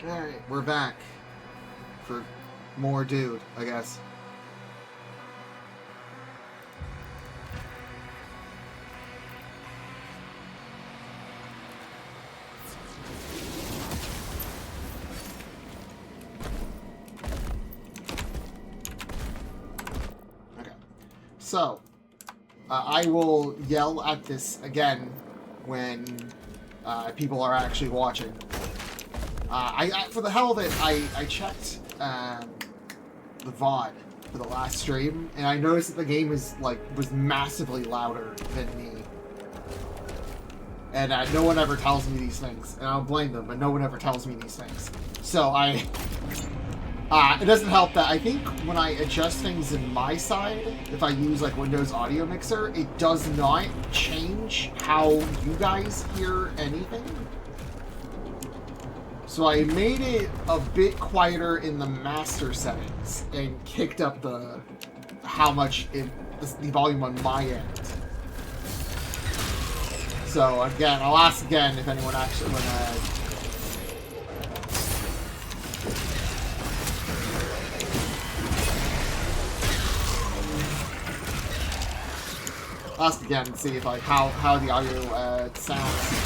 Alright, we're back. For more dude, I guess. Okay. So, I will yell at this again when people are actually watching. I for the hell of it, I checked the VOD for the last stream, and I noticed that the game was massively louder than me. And no one ever tells me these things, and I don't blame them, but no one ever tells me these things. So it doesn't help that I think when I adjust things in my side, if I use like Windows Audio Mixer, it does not change how you guys hear anything. So I made it a bit quieter in the master settings and kicked up the volume on my end. So again, I'll ask again if anyone actually I'll ask again and see if how the audio sounds.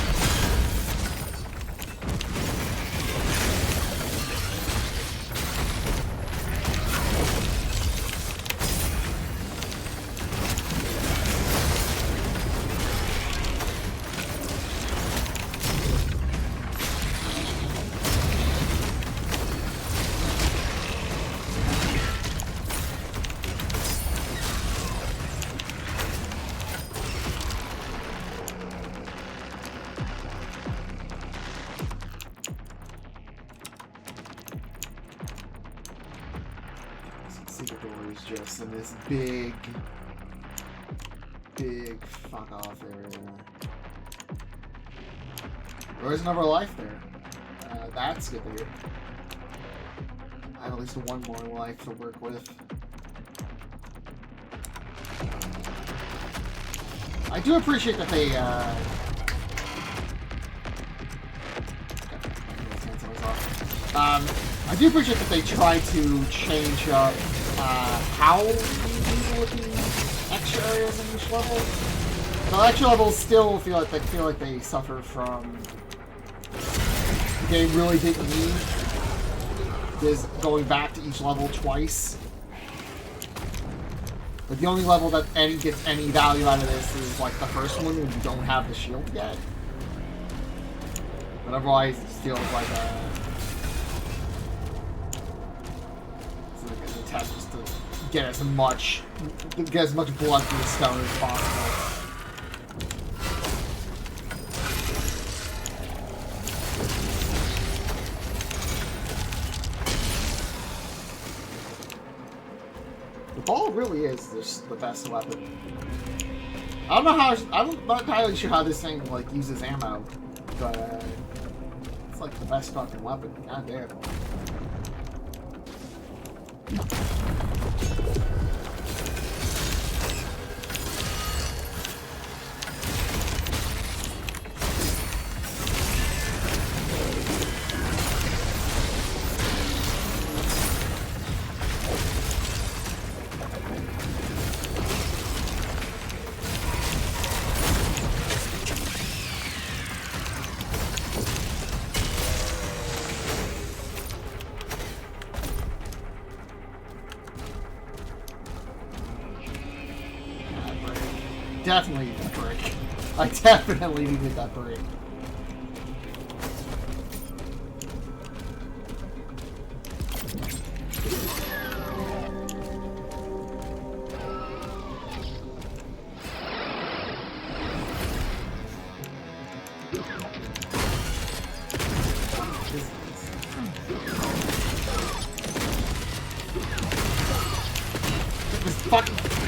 Just in this big fuck off area. There is another life there. That's good to hear. I have at least one more life to work with. I do appreciate that they I do appreciate that they try to change up how you deal with the extra areas in each level. The extra levels still feel like they suffer from the game really didn't need is going back to each level twice. But the only level that gets any value out of this is like the first one when you don't have the shield yet. But otherwise it feels like an attempt just to get as much blood through the stone as possible. The ball really is just the best weapon. I'm not entirely sure how this thing like uses ammo, but it's like the best fucking weapon. God damn. Definitely need that break. I definitely needed that break.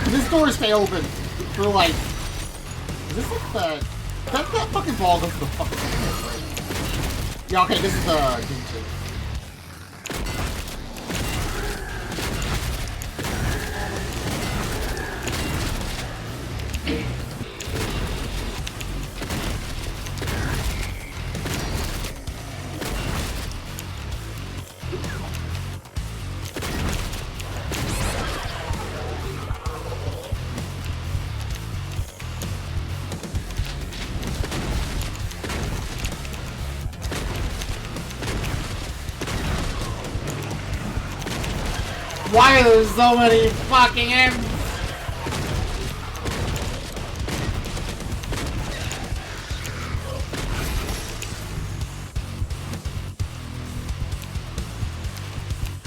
This doors stay open for like. Is this like the. That fucking ball goes to the fucking thing, right? Yeah, okay, this is the. Why are there so many fucking M's?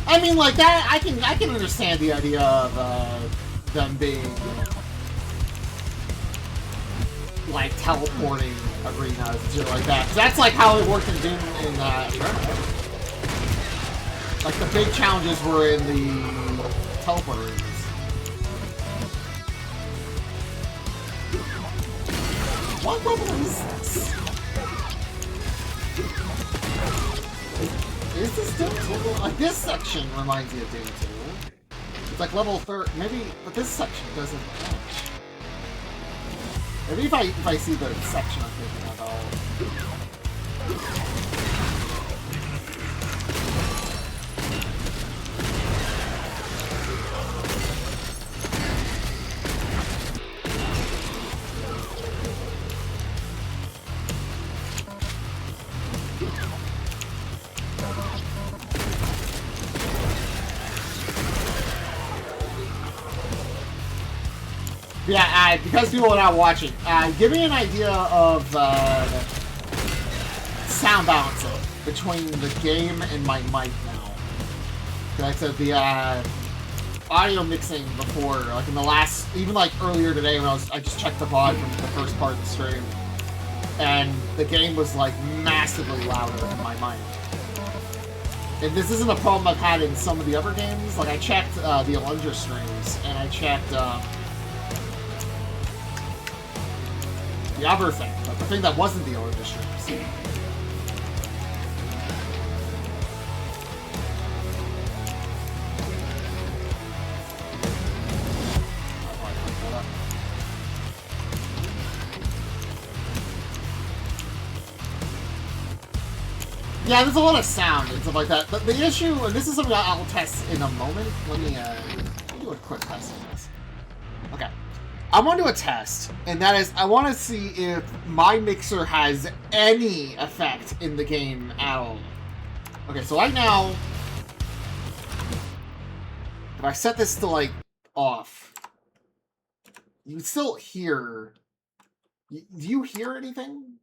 I mean, like that. I can understand the idea of them being like teleporting arenas and shit like that. 'Cause that's like how it worked in Doom in like the big challenges were in the teleport arenas. What level is this? Is this Doom 2? Like, this section reminds me of Doom 2. It's like level 3, maybe, but this section doesn't match. Maybe if I see the section I'm thinking of, yeah, because people are not watching, give me an idea of sound balancing between the game and my mic now. Like I said, the audio mixing before, like in the last, even like earlier today when I just checked the VOD from the first part of the stream, and the game was like massively louder than my mic. And this isn't a problem I've had in some of the other games. Like I checked the Alundra streams, and I checked the other thing, but the thing that wasn't the Alundra streams. Yeah, there's a lot of sound and stuff like that. But the issue, and this is something I'll test in a moment. Let me do a quick test on this. Okay. I want to do a test, and that is, I want to see if my mixer has any effect in the game at all. Okay, so right now, if I set this to, like, off, you can still hear... Do you hear anything?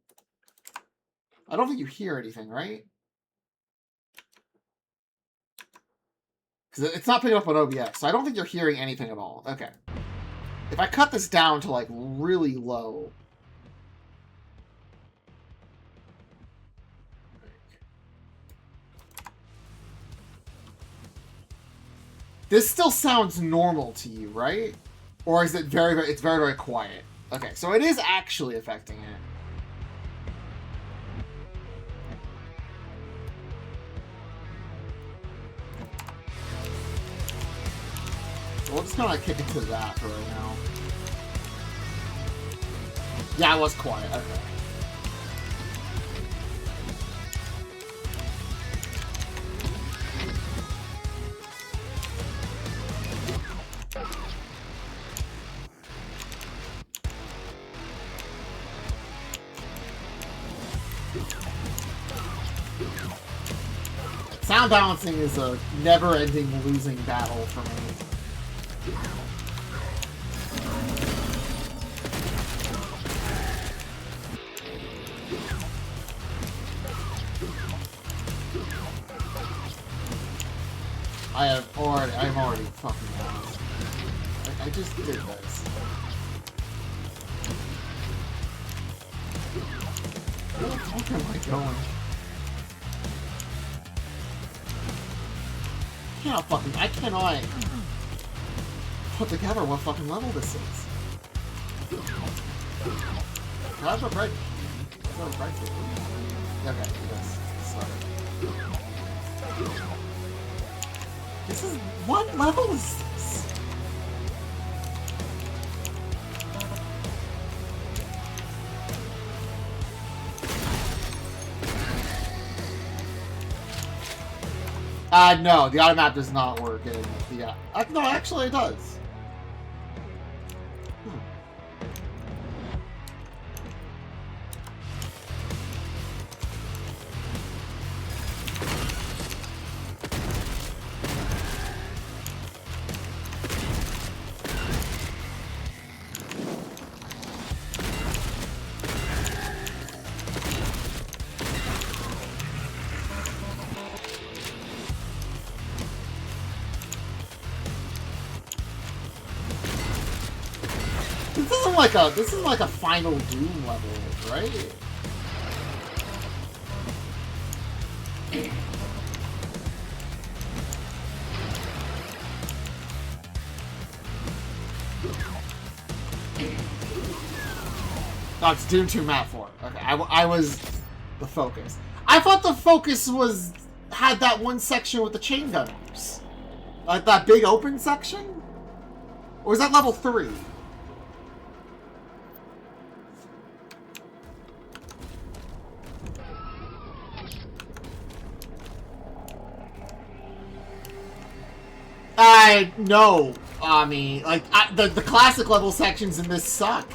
I don't think you hear anything, right? Because it's not picking up on OBS, so I don't think you're hearing anything at all. Okay. If I cut this down to, like, really low... This still sounds normal to you, right? Or is it very, very... It's very, very quiet. Okay, so it is actually affecting it. We'll just kind of kick it to that for right now. Yeah, it was quiet. Okay. Sound balancing is a never-ending losing battle for me. I'm already fucking lost. I just did this. Where the fuck am I going? I cannot put together what fucking level this is. Can I have a break? Is there a break? Okay, yes. Sorry. This is... What level is this? No, the auto map does not work in the... no, actually it does. like a final Doom level, right? No, it's Doom 2 Map 4. Okay, I was the focus. I thought the focus had that one section with the chain gunners. Like that big open section? Or was that level 3? No. I mean, like, the classic level sections in this suck.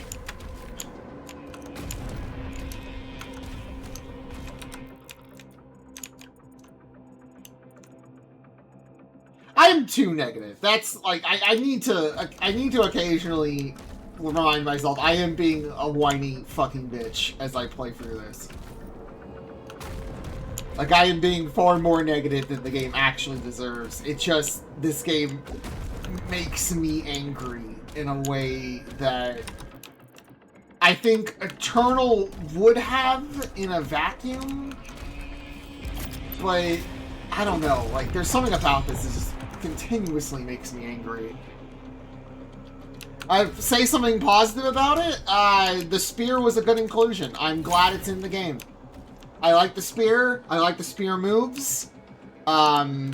I'm too negative. That's like I need to occasionally remind myself I am being a whiny fucking bitch as I play through this. Like I am being far more negative than the game actually deserves. It just this game makes me angry in a way that I think Eternal would have in a vacuum. But I don't know. Like there's something about this that just continuously makes me angry. I say something positive about it. The spear was a good inclusion. I'm glad it's in the game. I like the spear. I like the spear moves. Okay,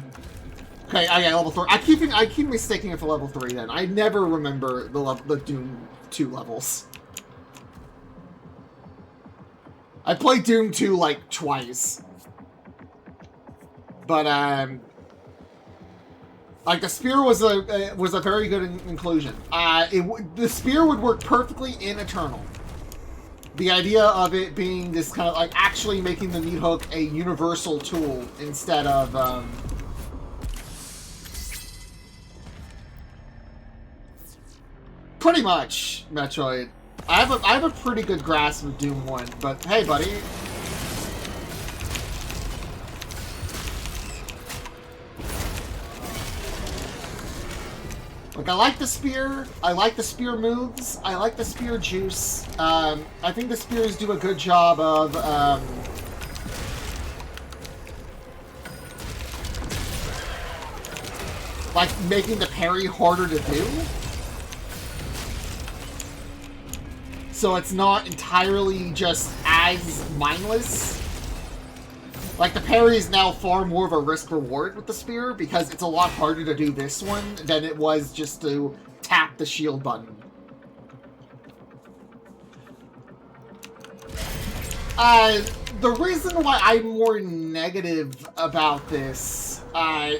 yeah, level 3. I keep mistaking it for level 3. Then I never remember the Doom 2 levels. I played Doom 2 like twice, but like the spear was a very good inclusion. The spear would work perfectly in Eternal. The idea of it being this kind of like actually making the meat hook a universal tool instead of pretty much Metroid. I have a pretty good grasp of Doom 1, but hey, buddy. Like, I like the spear. I like the spear moves. I like the spear juice. I think the spears do a good job of, like, making the parry harder to do. So it's not entirely just as mindless. Like, the parry is now far more of a risk-reward with the spear, because it's a lot harder to do this one than it was just to tap the shield button. The reason why I'm more negative about this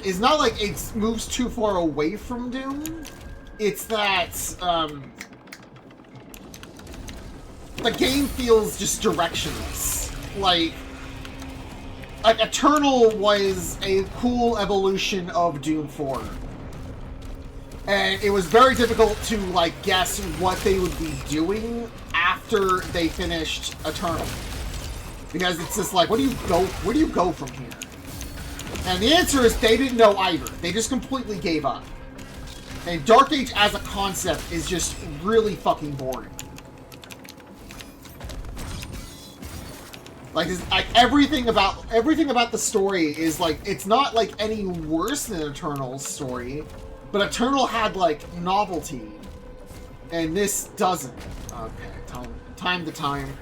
is not like it moves too far away from Doom. It's that, the game feels just directionless. Like, Eternal was a cool evolution of Doom 4. And it was very difficult to, like, guess what they would be doing after they finished Eternal. Because it's just like, where do you go from here? And the answer is they didn't know either. They just completely gave up. And Dark Age as a concept is just really fucking boring. Like everything about the story is like, it's not like any worse than Eternal's story, but Eternal had like novelty, and this doesn't. Okay, time to time.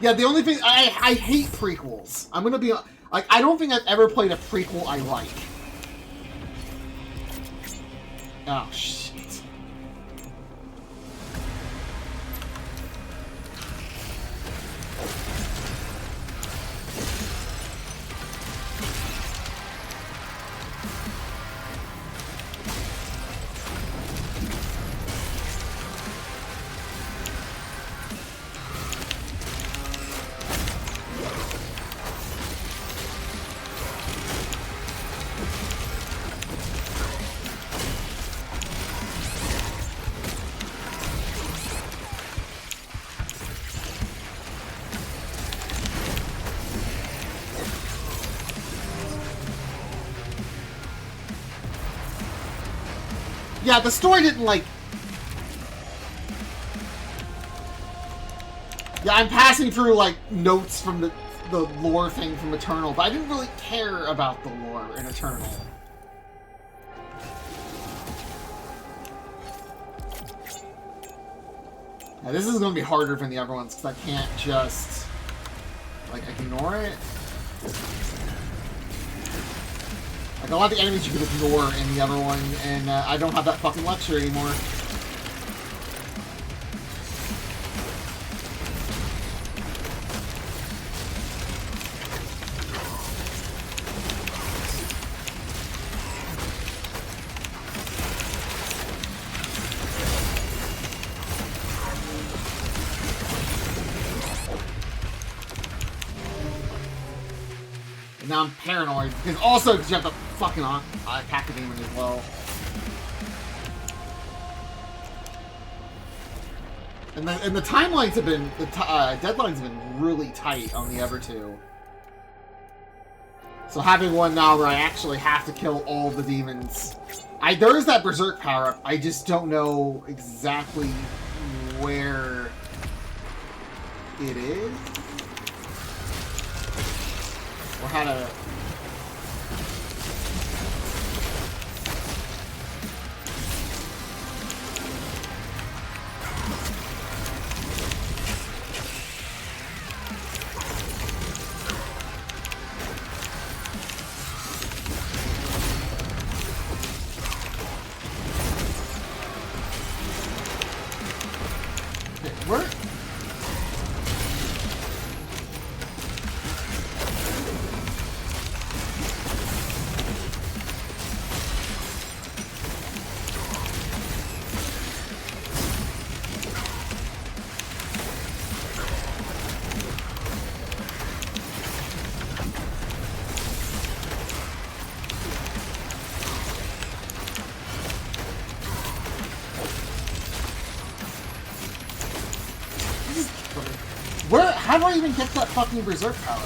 Yeah, the only thing I hate prequels. I'm gonna be like, I don't think I've ever played a prequel I like. Oh shit. Yeah, the story didn't, like, Yeah, I'm passing through, like, notes from the lore thing from Eternal, but I didn't really care about the lore in Eternal. Now, this is going to be harder than the other ones, because I can't just, like, ignore it. Like, a lot of the enemies you could ignore in the other one, and I don't have that fucking luxury anymore. And now I'm paranoid, because also because you have the fucking attack demon as well. And the timelines have been, the deadlines have been really tight on the other two. So having one now where I actually have to kill all the demons. There is that Berserk power-up, I just don't know exactly where it is. Or how to... Where? How do I even get that fucking Berserk power?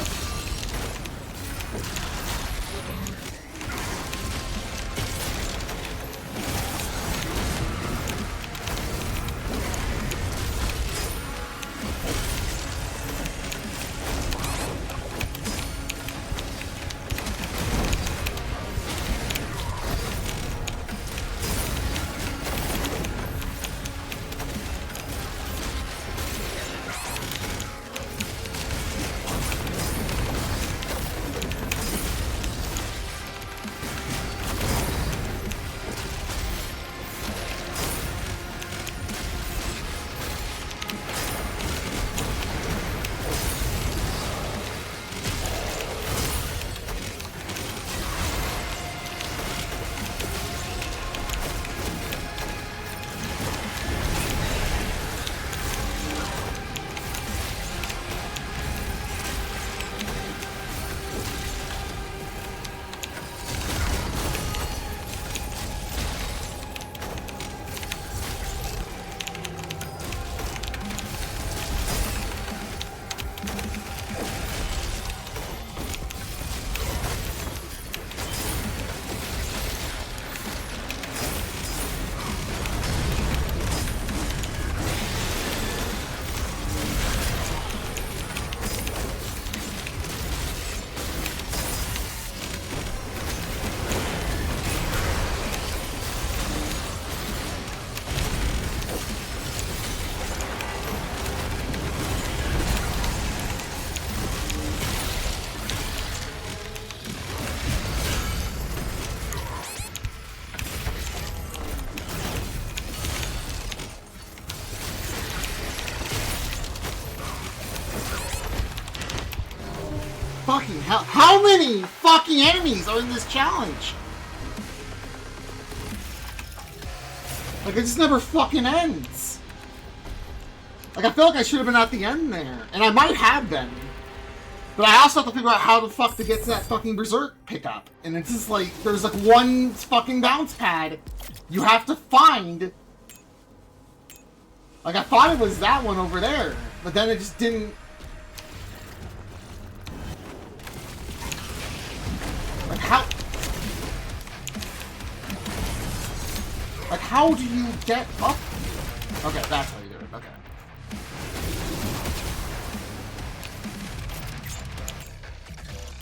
Fucking hell. How many fucking enemies are in this challenge? Like, it just never fucking ends. Like, I feel like I should have been at the end there. And I might have been. But I also have to figure out how the fuck to get to that fucking Berserk pickup. And it's just like, there's like one fucking bounce pad you have to find. Like, I thought it was that one over there. But then it just didn't... Like, how... Like, how do you get up? Okay, that's how you do it. Okay.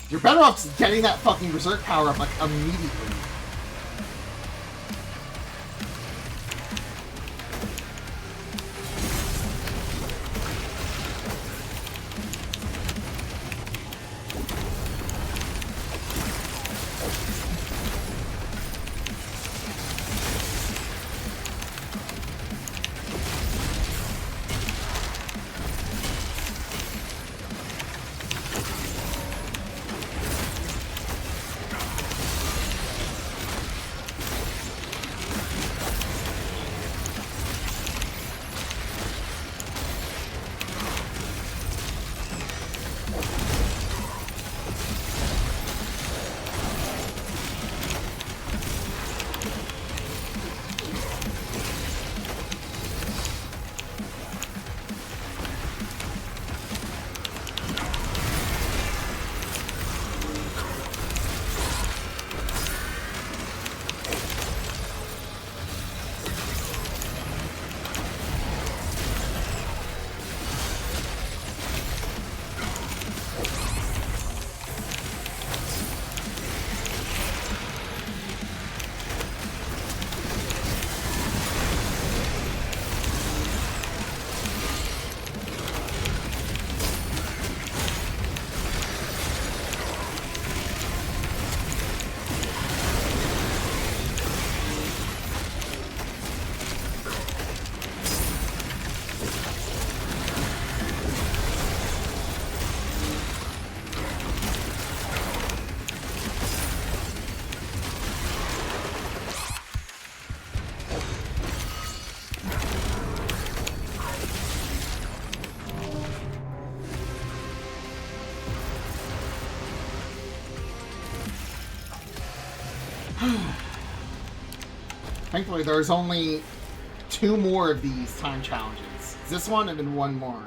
You're better off just getting that fucking berserk power up like immediately. Thankfully, there's only 2 more of these time challenges. It's this one and then 1 more.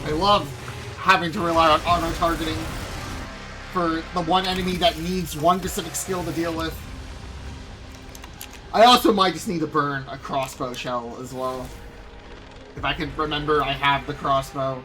I love having to rely on auto-targeting for the one enemy that needs one specific skill to deal with. I also might just need to burn a crossbow shell as well. If I can remember I have the crossbow.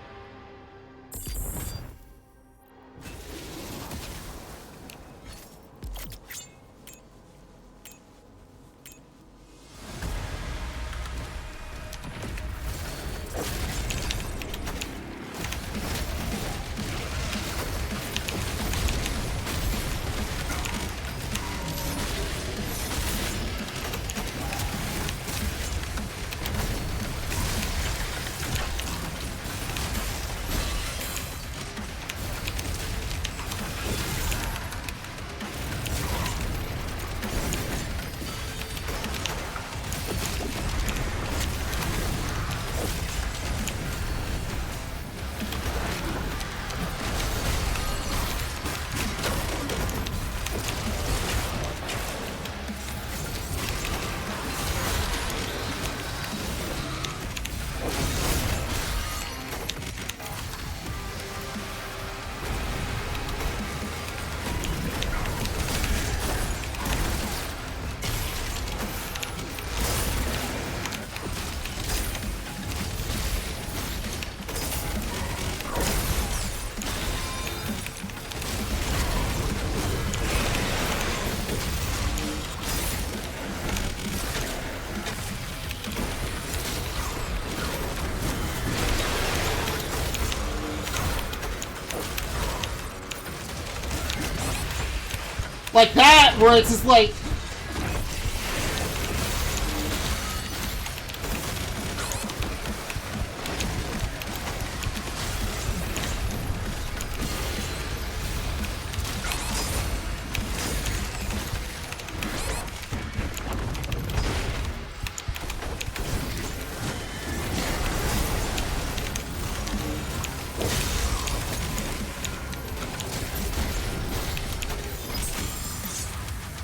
Like that, where it's just like...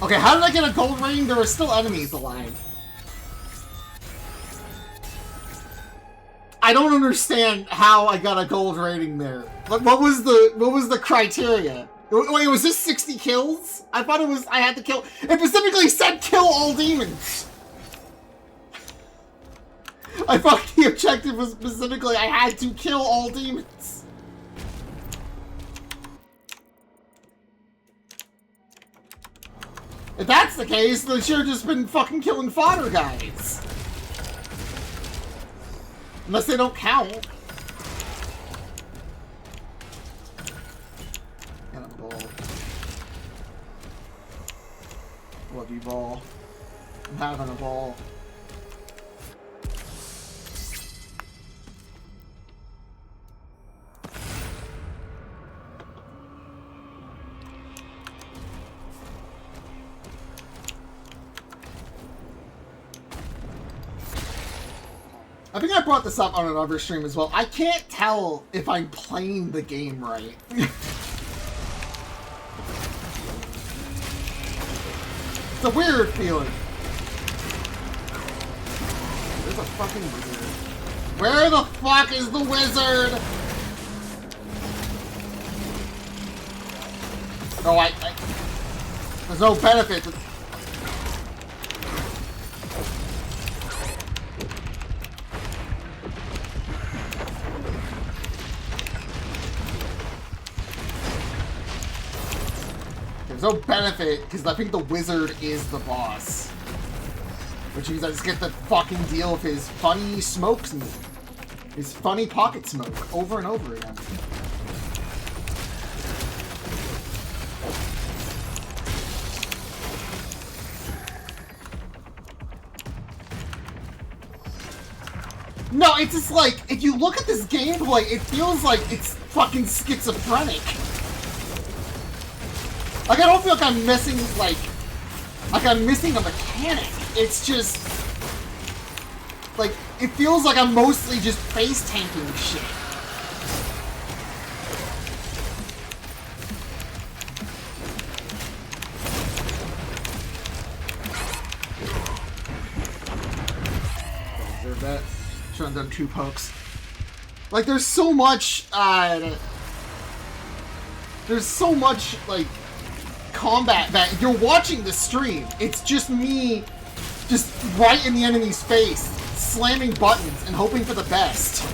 Okay, how did I get a gold rating? There were still enemies alive. I don't understand how I got a gold rating there. Like, what was the criteria? Wait, was this 60 kills? I thought it was I had to kill. It specifically said kill all demons. I thought the objective was specifically I had to kill all demons. If that's the case, they should have just been fucking killing fodder guys. Unless they don't count. Got a ball. Love you, ball. I'm having a ball. I think I brought this up on another stream as well. I can't tell if I'm playing the game right. It's a weird feeling. There's a fucking wizard. Where the fuck is the wizard? No, there's no benefit to... There's no benefit, because I think the wizard is the boss. Which means I just get to fucking deal with his funny smokes and his funny pocket smoke over and over again. No, it's just like, if you look at this gameplay, it feels like it's fucking schizophrenic. Like, I don't feel like I'm missing, like I'm missing a mechanic. It's just, like, it feels like I'm mostly just face tanking shit. Deserve that. Should have done 2 pokes. Like, there's so much, like, combat that you're watching the stream. It's just me just right in the enemy's face, slamming buttons and hoping for the best.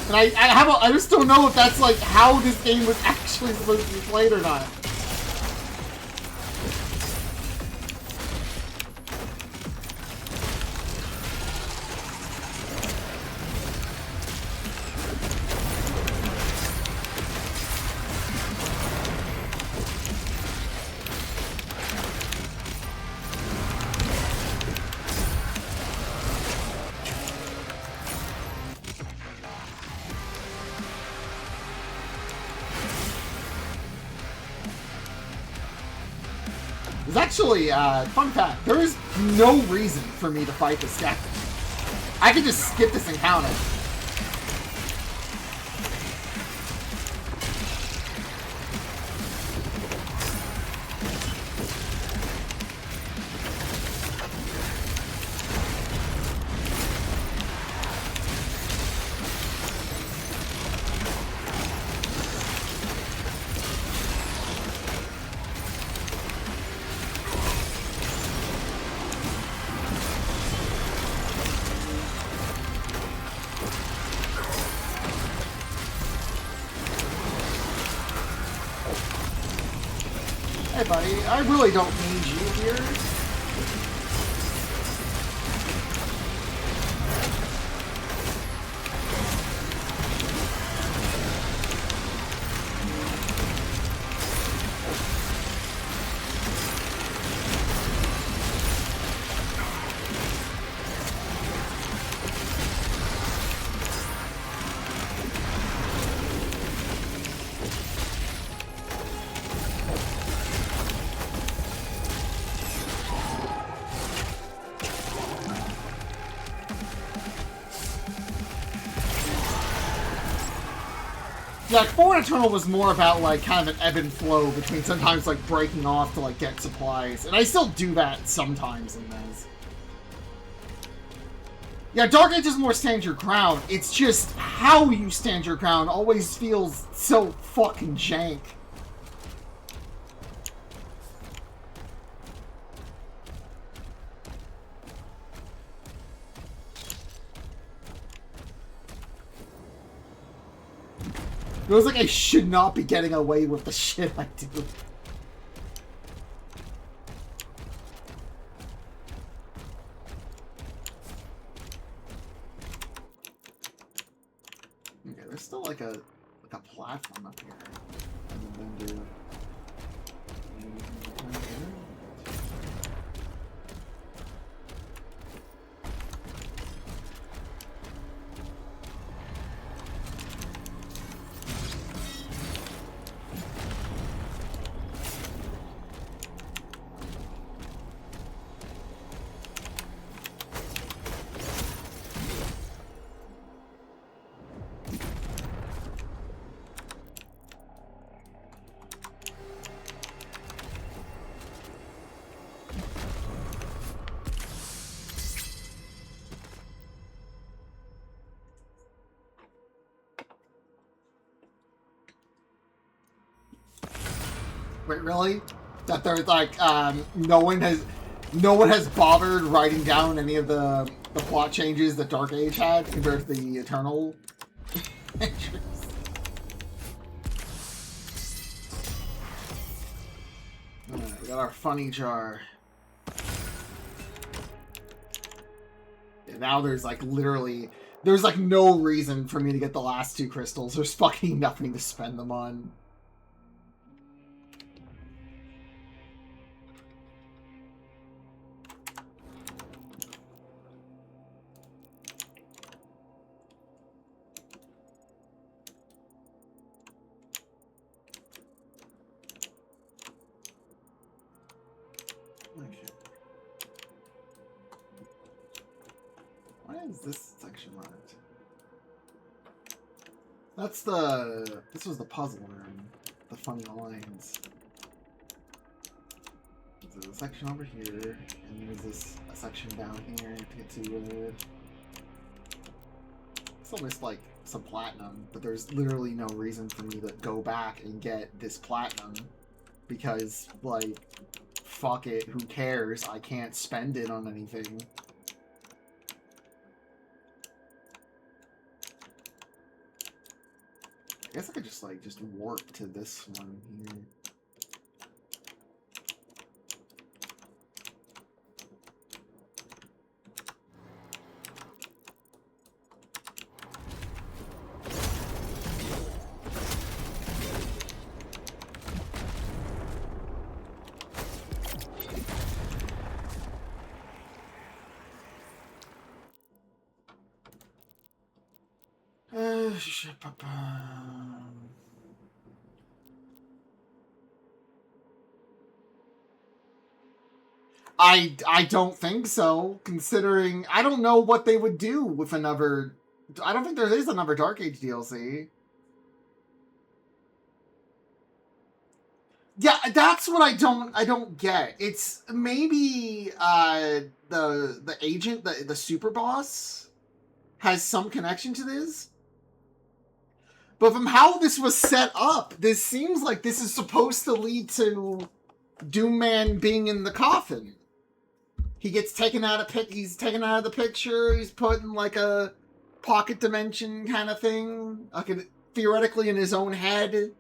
And I just don't know if that's like how this game was actually supposed to be played or not. Actually, fun fact, there is no reason for me to fight this guy. I could just skip this encounter. Hey, buddy, I really don't need you here. Yeah, Forward Eternal was more about, like, kind of an ebb and flow between sometimes, like, breaking off to, like, get supplies. And I still do that sometimes in those. Yeah, Dark Age is more stand your ground. It's just how you stand your ground always feels so fucking jank. It feels like I should not be getting away with the shit I do. Okay, there's still like a platform up here. Wait, really? That there's like no one has bothered writing down any of the plot changes that Dark Age had compared to the Eternal entries. Alright, we got our funny jar. Yeah, now there's like literally there's like no reason for me to get the last two crystals. There's fucking nothing to spend them on. Is this section marked? This was the puzzle room. The funny lines. There's a section over here, and there's a section down here to get to it's almost like some platinum, but there's literally no reason for me to go back and get this platinum because, like, fuck it, who cares? I can't spend it on anything. I guess I could just warp to this one here. I don't think so, considering I don't know what they would do with another. I don't think there is another Dark Age DLC. Yeah, that's what I don't get. It's maybe the agent, the super boss has some connection to this. But from how this was set up, this seems like this is supposed to lead to Doomman being in the coffin. He gets taken out of he's taken out of the picture. He's put in like a pocket dimension kind of thing, like theoretically in his own head.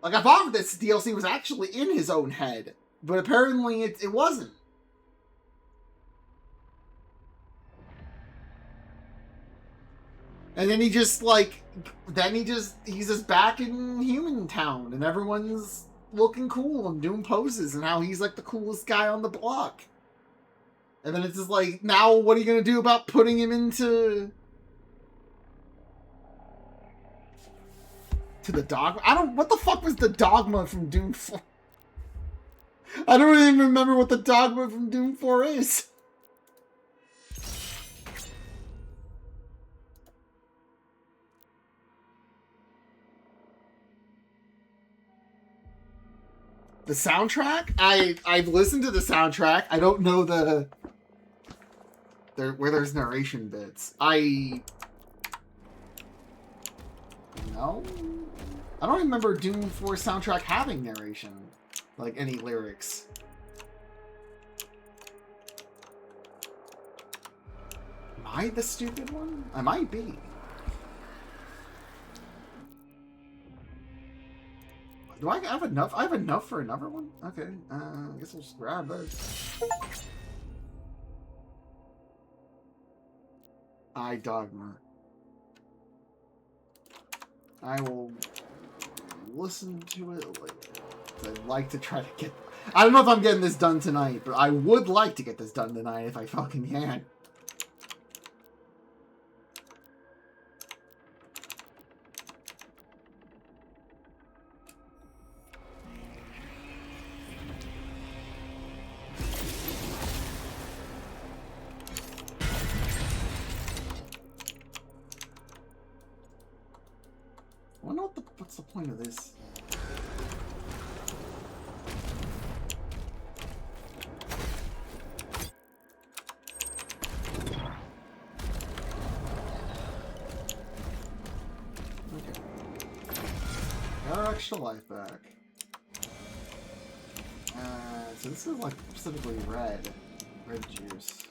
Like, I thought this DLC was actually in his own head, but apparently it wasn't. And then he just, like, he's just back in Human Town, and everyone's looking cool and doing poses, and how he's, like, the coolest guy on the block. And then it's just like, now what are you gonna do about putting him into the dogma? What the fuck was the dogma from Doom 4? I don't even remember what the dogma from Doom 4 is. The soundtrack? I've listened to the soundtrack. I don't know where there's narration bits. No? I don't remember Doom 4 soundtrack having narration. Like, any lyrics. Am I the stupid one? I might be. Do I have enough? I have enough for another one? Okay, I guess we'll just grab those. Dogma. I will listen to it later. I'd like to try to get... I don't know if I'm getting this done tonight, but I would like to get this done tonight if I fucking can. I wonder what's the point of this? Okay. Got our extra life back. So this is like specifically red juice.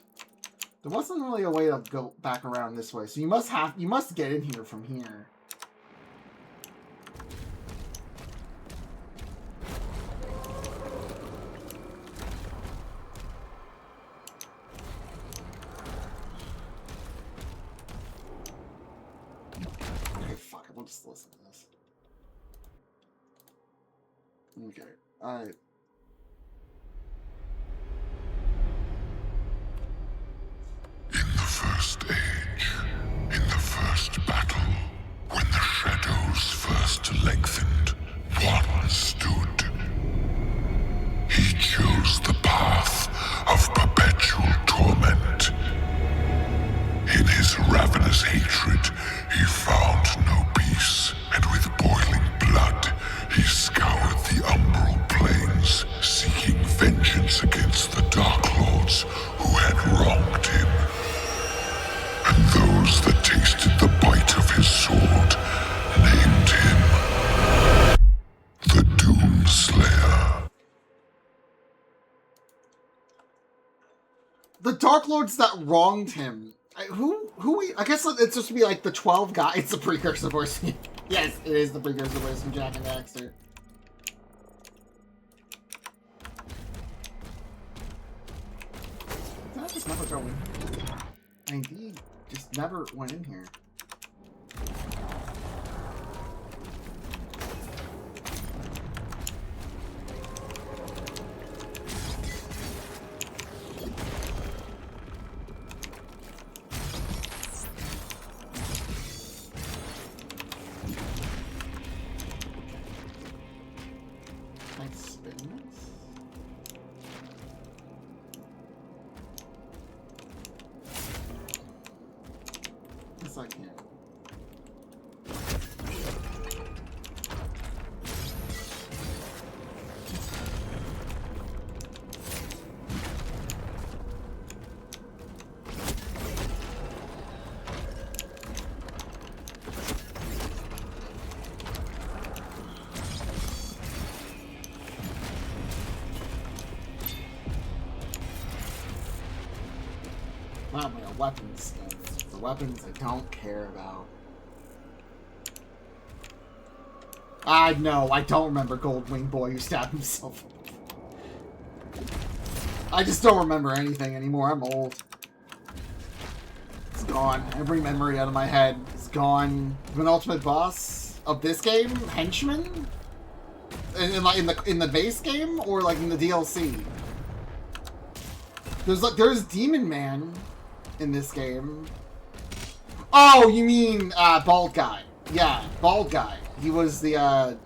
There wasn't really a way to go back around this way, so you must get in here from here. We'll just listen to this. Okay, alright. In the first age, in the first battle, when the shadows first lengthened, one stood. He chose the path of perpetual torment. In his ravenous hatred, he found no peace, and with boiling blood, he scoured the umbral plains, seeking vengeance against the Dark Lords who had wronged him. And those that tasted the bite of his sword named him the Doomslayer. The Dark Lords that wronged him. I guess it's supposed to be like the 12 guys. It's the precursor voice. Yes, it is the precursor voice from Jack and Daxter. Did I just never go in here? I indeed just never went in here. Not my weapons skins. The weapons I don't care about. No, I don't remember Goldwing Boy who stabbed himself. I just don't remember anything anymore. I'm old. It's gone. Every memory out of my head is gone. An ultimate boss of this game? Henchman? In the base game? Or like in the DLC? There's Demon Man in this game. Oh, you mean bald guy. Yeah, bald guy. He was the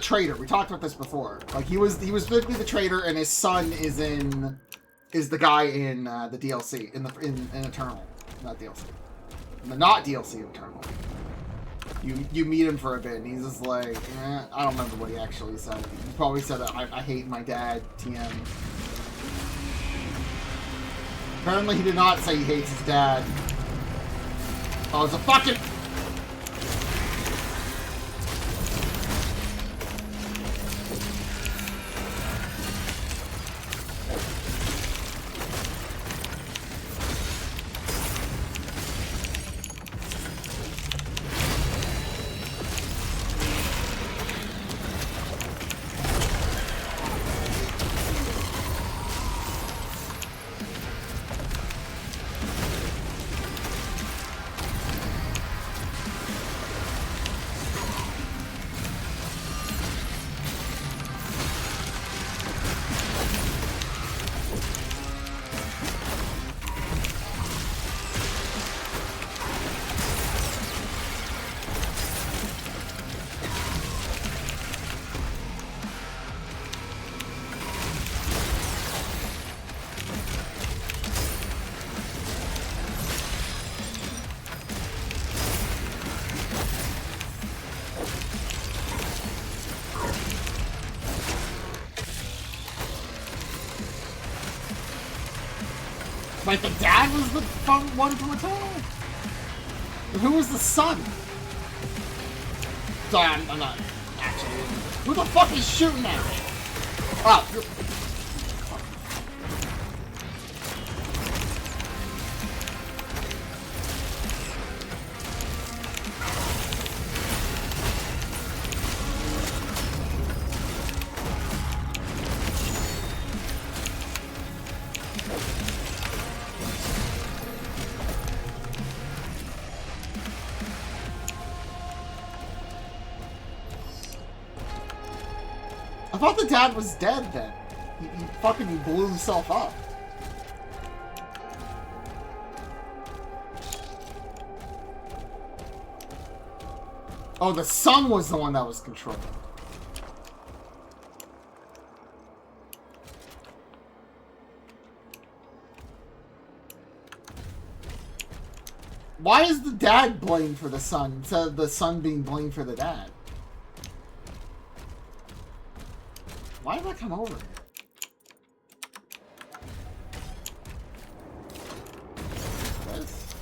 traitor. We talked about this before. Like he was physically the traitor, and his son is the guy in the DLC in Eternal, not DLC, in the not DLC of Eternal. You meet him for a bit, and he's just like, I don't remember what he actually said. He probably said that I hate my dad, TM. Apparently, he did not say he hates his dad. Oh, it's a fucking. Like, the dad was the one from Eternal? Who was the son? Sorry, I'm not actually. Who the fuck is shooting at me? Oh, you're... I thought the dad was dead then. He fucking blew himself up. Oh, the son was the one that was controlling. Why is the dad blamed for the son instead of the son being blamed for the dad? Why did I come over here? This.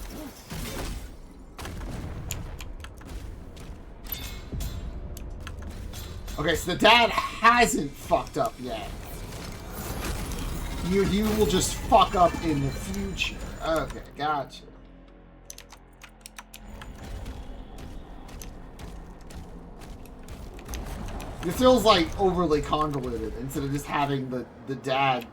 Okay, so the dad hasn't fucked up yet. You will just fuck up in the future. Okay, gotcha. It feels like overly convoluted instead of just having the dad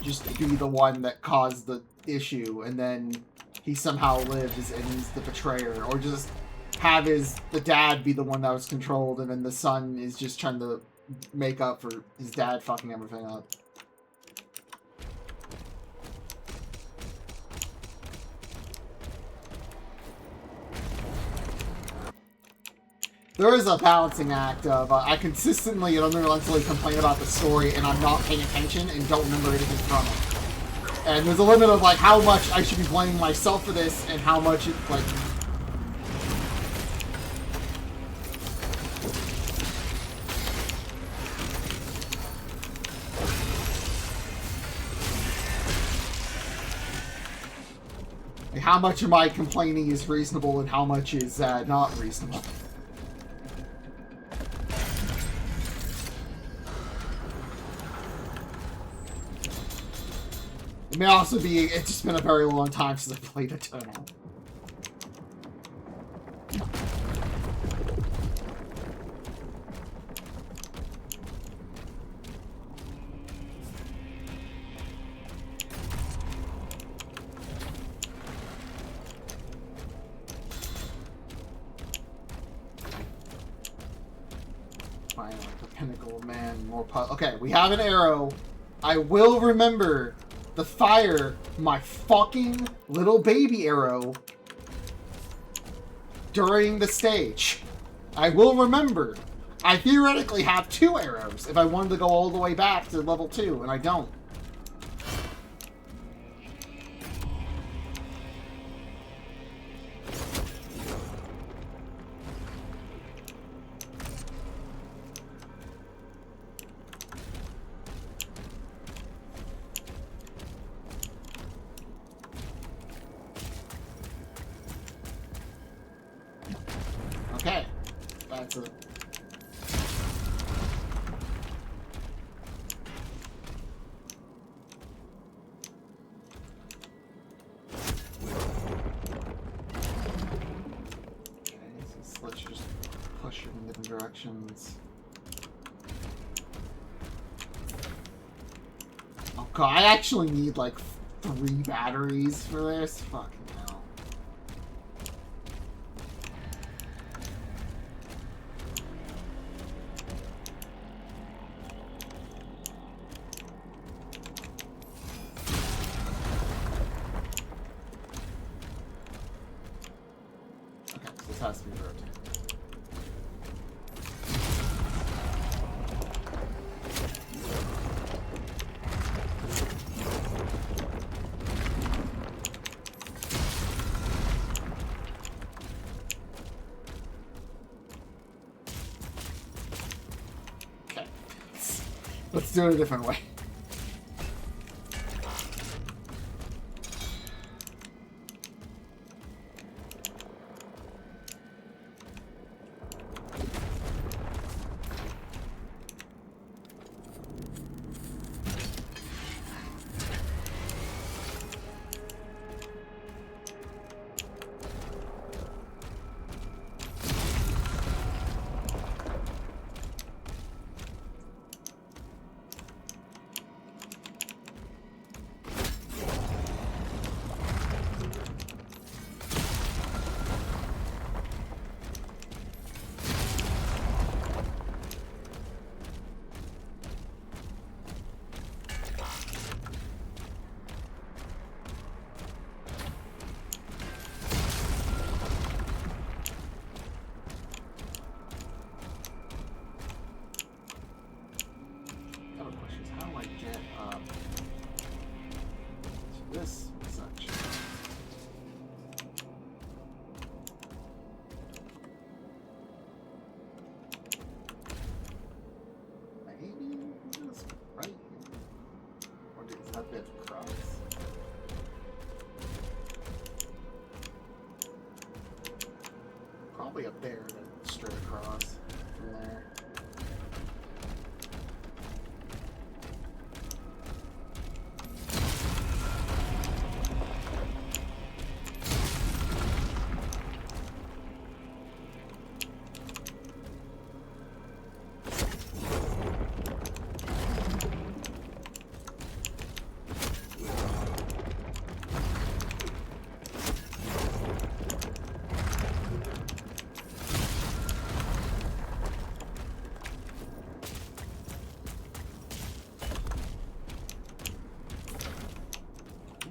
just be the one that caused the issue and then he somehow lives and he's the betrayer, or just have the dad be the one that was controlled and then the son is just trying to make up for his dad fucking everything up. There is a balancing act of I consistently and unrelentingly complain about the story and I'm not paying attention and don't remember anything from it. And there's a limit of like how much I should be blaming myself for this and how much it like. How much of my complaining is reasonable and how much is not reasonable. It may also be, it's just been a very long time since I played Eternal. find like the pinnacle of man, more okay, we have an arrow. I will remember to fire my fucking little baby arrow during the stage. I will remember. I theoretically have 2 arrows if I wanted to go all the way back to level 2, and I don't. Okay, that's it. Let's just push it in different directions. Oh god, I actually need like 3 batteries for this? Fucking hell. Okay, so this has to be rotated. Let's do it a different way. This section. Maybe just right here. Or is that bit across? Probably up there, then straight across from there.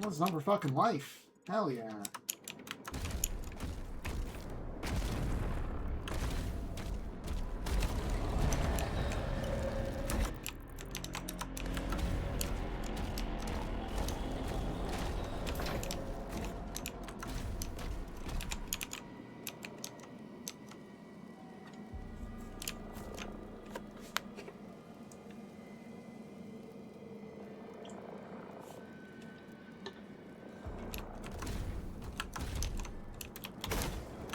What's number fucking life? Hell yeah.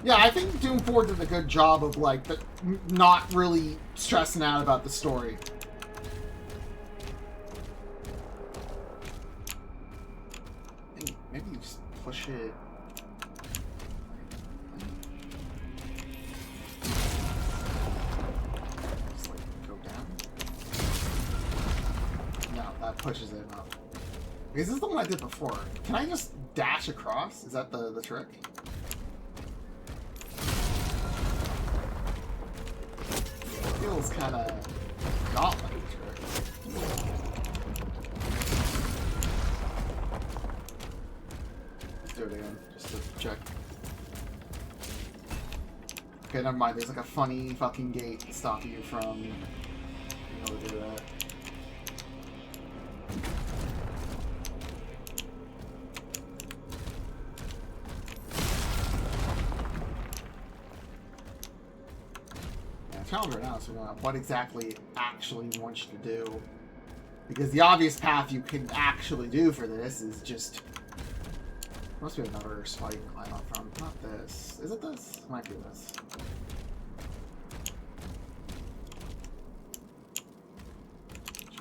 Yeah, I think Doom 4 did a good job of, like, not really stressing out about the story. Maybe you just push it. Just, like, go down. No, that pushes it up. Because this is the one I did before. Can I just dash across? Is that the trick? I feel feels kind of gauntlet. Let's do it again, just to check. Okay, never mind. There's like a funny fucking gate stopping you from being able to do that. Challenge right now, so we don't know what exactly it actually wants you to do. Because the obvious path you can actually do for this is just... There must be another spot you can climb up from. Not this. Is it this? It might be this.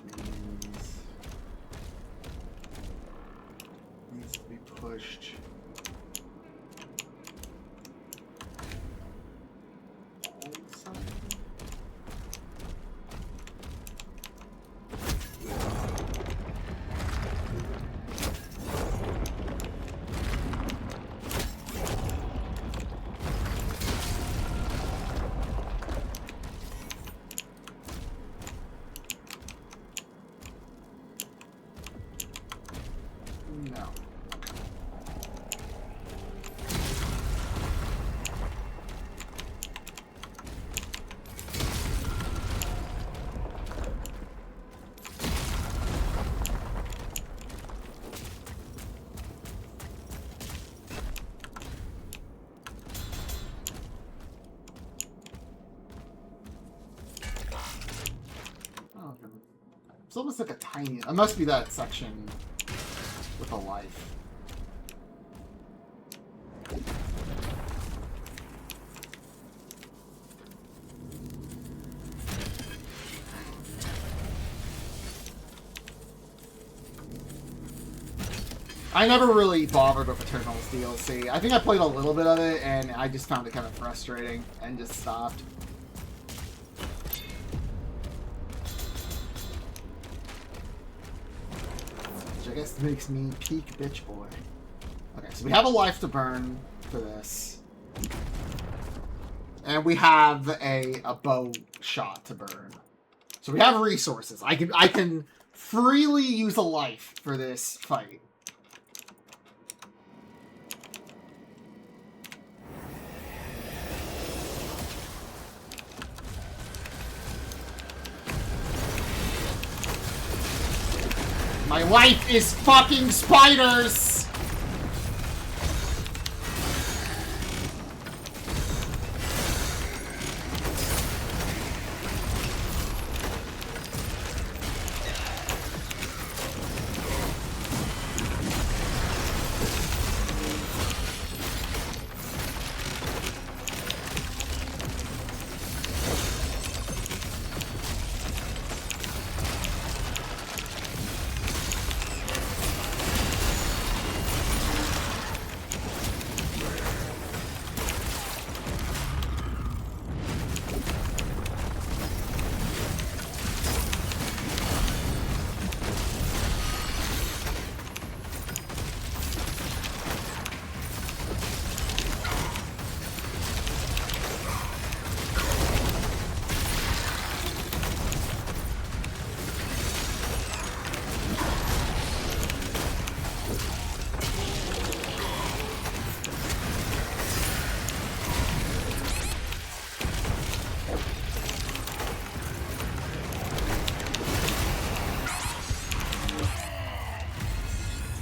Which means... It needs to be pushed. It's almost like a tiny... It must be that section with a life. I never really bothered with Eternals DLC. I think I played a little bit of it, and I just found it kind of frustrating, and just stopped. I guess makes me peak bitch boy. Okay, so we have a life to burn for this. And we have a bow shot to burn. So we have resources. I can freely use a life for this fight. My life is fucking spiders!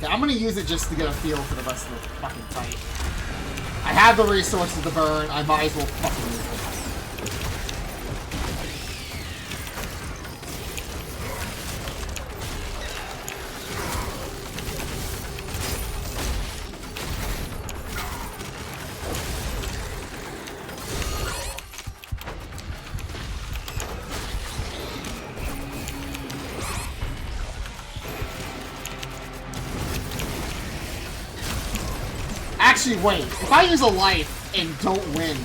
I'm gonna use it just to get a feel for the rest of the fucking fight. I have the resources to burn, I might as well fucking use it. Actually, wait. If I use a life and don't win...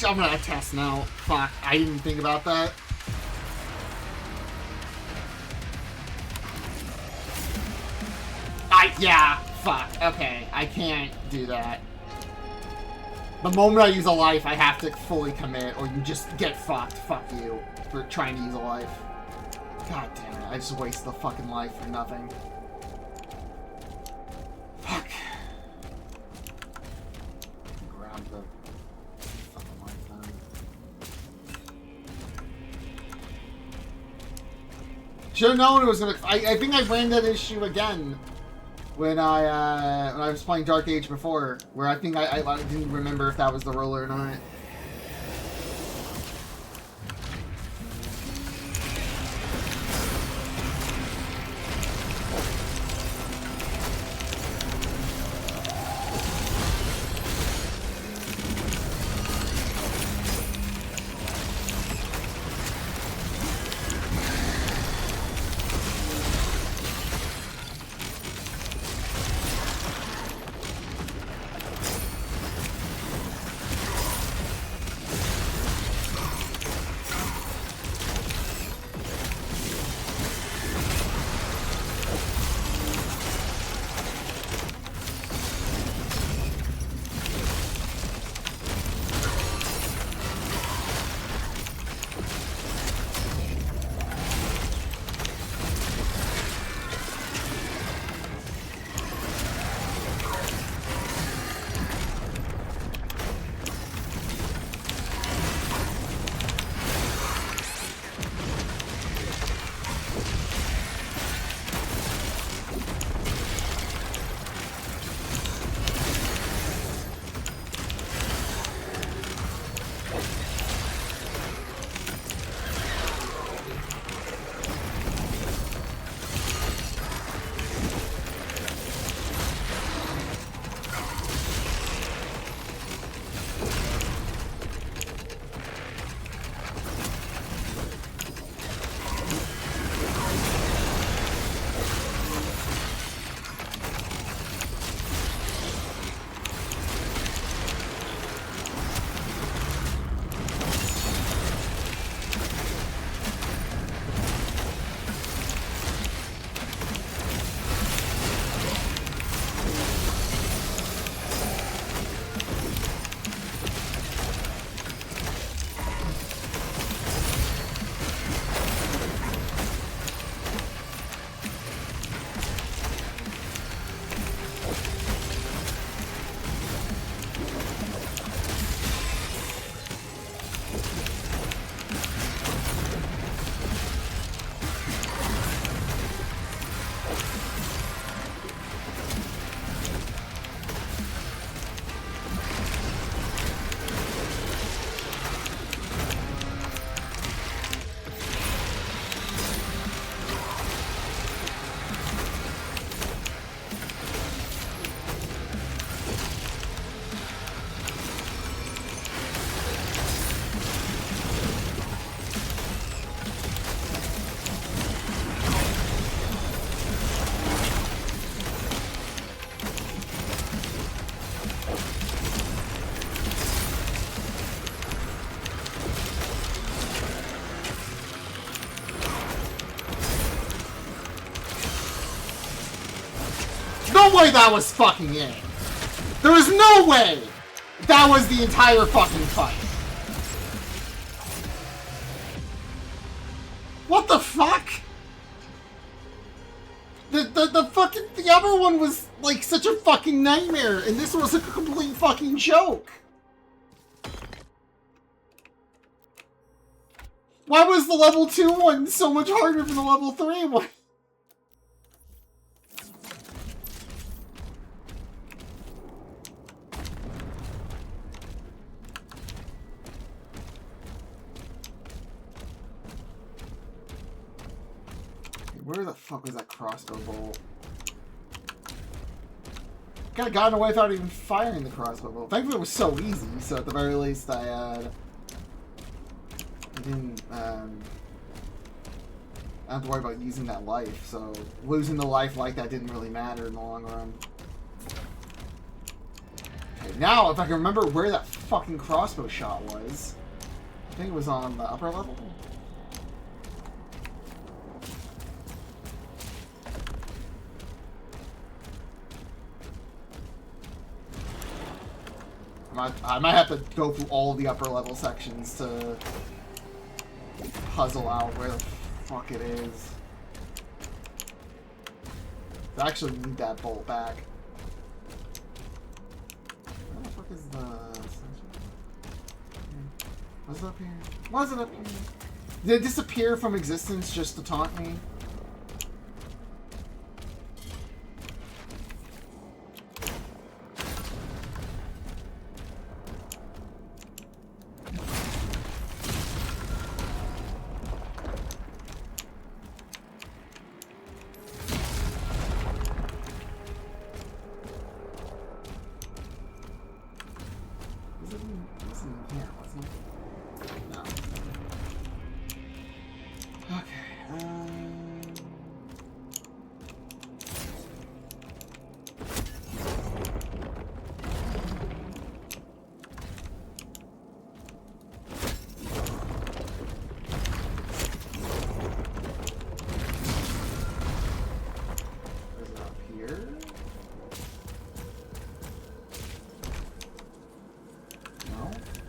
I'm gonna test now. Fuck, I didn't even think about that. Yeah, fuck. Okay, I can't do that. The moment I use a life, I have to fully commit, or you just get fucked. Fuck you for trying to use a life. God damn it, I just wasted the fucking life for nothing. Fuck. Grab the fucking life then. Should've known it was gonna... I think I ran that issue again when I was playing Dark Age before, where I think I didn't remember if that was the roller or not. No way that was fucking it! There was no way that was the entire fucking fight! What the fuck? The other one was like such a fucking nightmare, and this was a complete fucking joke! Why was the level 2 one so much harder than the level 3 one? Where the fuck was that crossbow bolt? Kinda got away without even firing the crossbow bolt. Thankfully it was so easy, so at the very least I didn't I don't have to worry about using that life, so losing the life like that didn't really matter in the long run. Okay, now if I can remember where that fucking crossbow shot was. I think it was on the upper level. I might have to go through all the upper level sections to puzzle out where the fuck it is. I actually need that bolt back. Where the fuck is the... What's up here? What's it up here? Did it disappear from existence just to taunt me?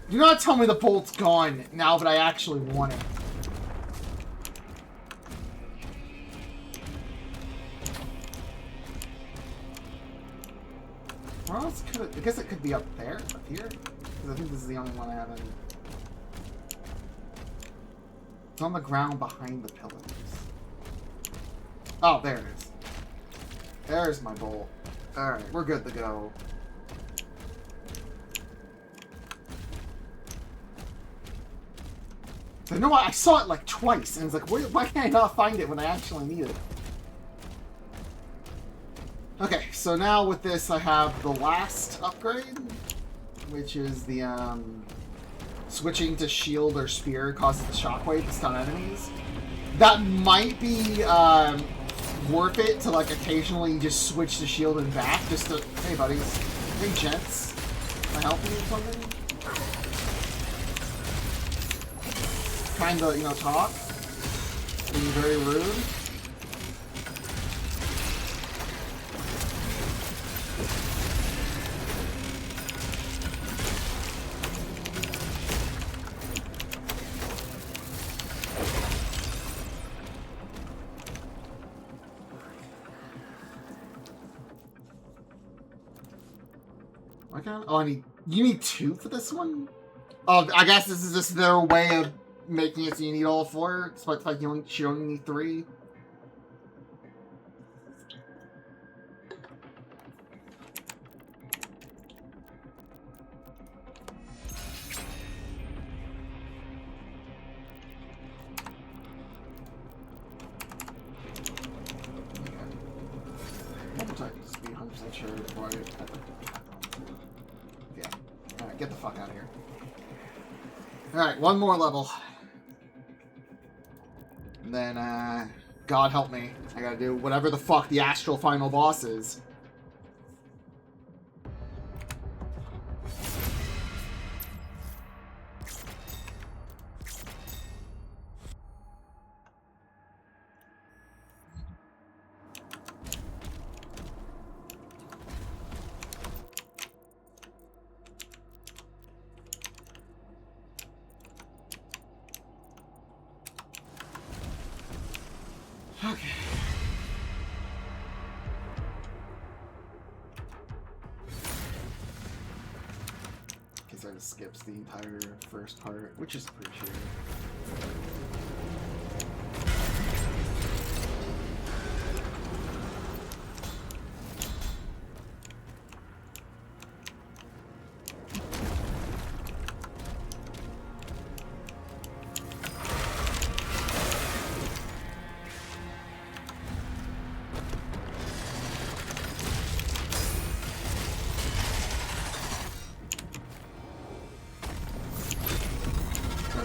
Do not tell me the bolt's gone now that I actually want it. Where else could it? I guess it could be up there, up here. Because I think this is the only one I haven't. It's on the ground behind the pillars. Oh, there it is. There's my bolt. Alright, we're good to go. You know what? I saw it like twice, and it's like, why can't I not find it when I actually need it? Okay, so now with this, I have the last upgrade, which is the switching to shield or spear causes the shockwave to stun enemies. That might be worth it to like occasionally just switch to shield and back, just to, hey buddies, hey gents, can I help you with something? Kinda, you know, talk. Being very rude. Why can't I need... You need 2 for this one? Oh, I guess this is just their way of making it so you need all 4, despite the fact you only need 3. Just be 100% sure before I... Yeah. Alright, get the fuck out of here. Alright, one more level. And then, God help me. I gotta do whatever the fuck the astral final boss is. Okay. Guess I just skips the entire first part, which is appreciated.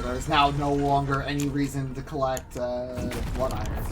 There's now no longer any reason to collect blood iron.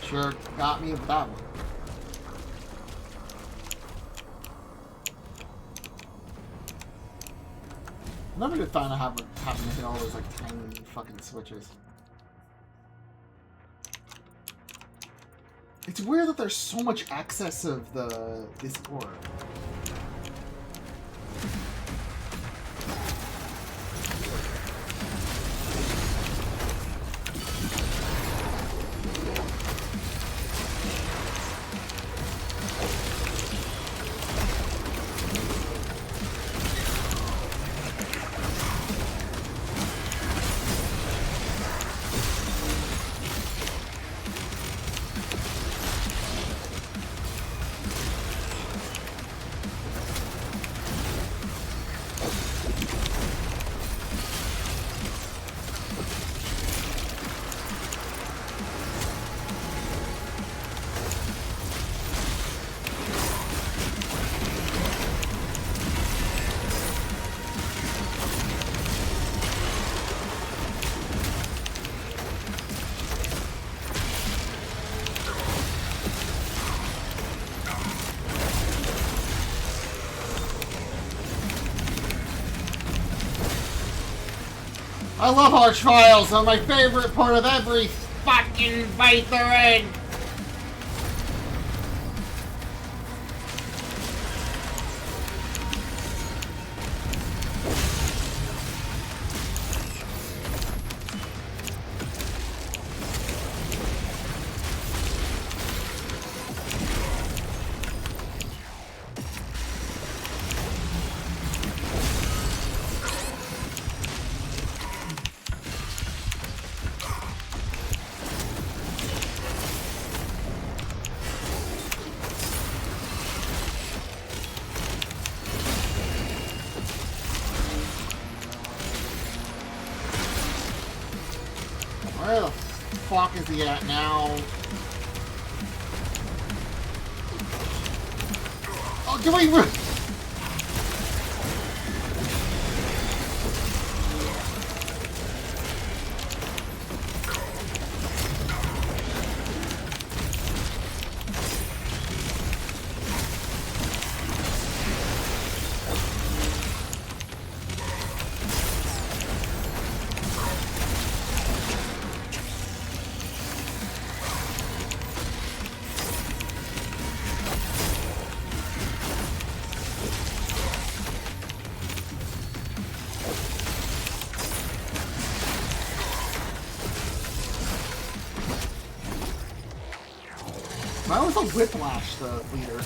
Sure got me with that one. Never did find out having to hit all those like tiny fucking switches. It's weird that there's so much access of this ore. I love Arch Files. They're my favorite part of every fucking fight they're in. Where the fuck is he at now? Oh, do we... Why was a Whiplash the leader?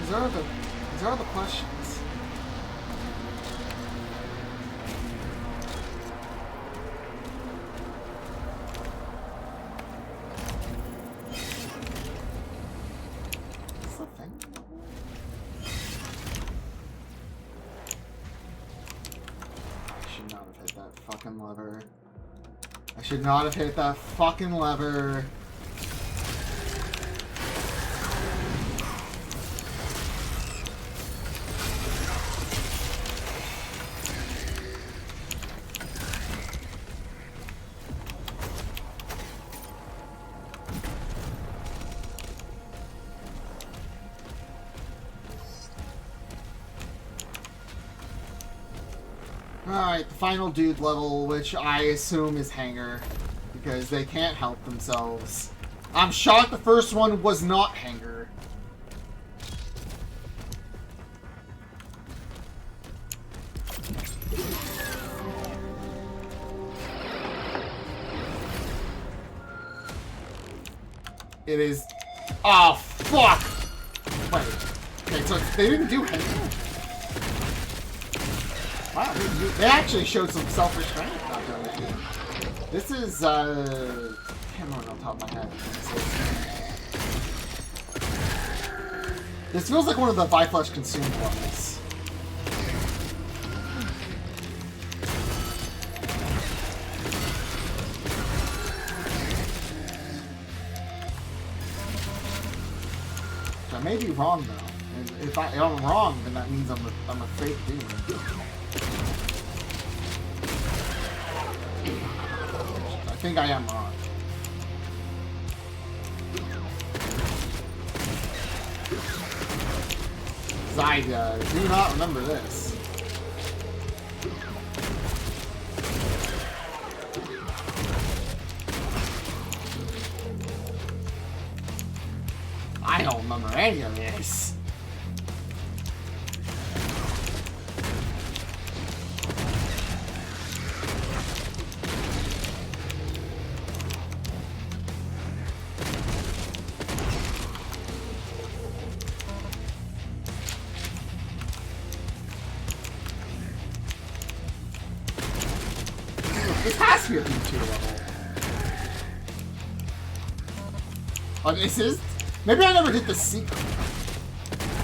These are the questions. What's the thing? Fucking lever. I should not have hit that fucking lever. Alright, the final dude level, which I assume is Hanger, because they can't help themselves. I'm shocked the first one was not Hanger. It is... Oh, fuck! Wait. Okay, so they didn't do Hanger. Wow, they actually showed some self-restraint about that. This is, I can't remember on top of my head. This feels like one of the Biflesh consumed ones. I may be wrong, though. if I'm wrong, then that means I'm a fake demon. I think I am wrong. I do not remember this. I don't remember any of this. This has to be a Doom 2 level. Oh, this is? Maybe I never did the secret.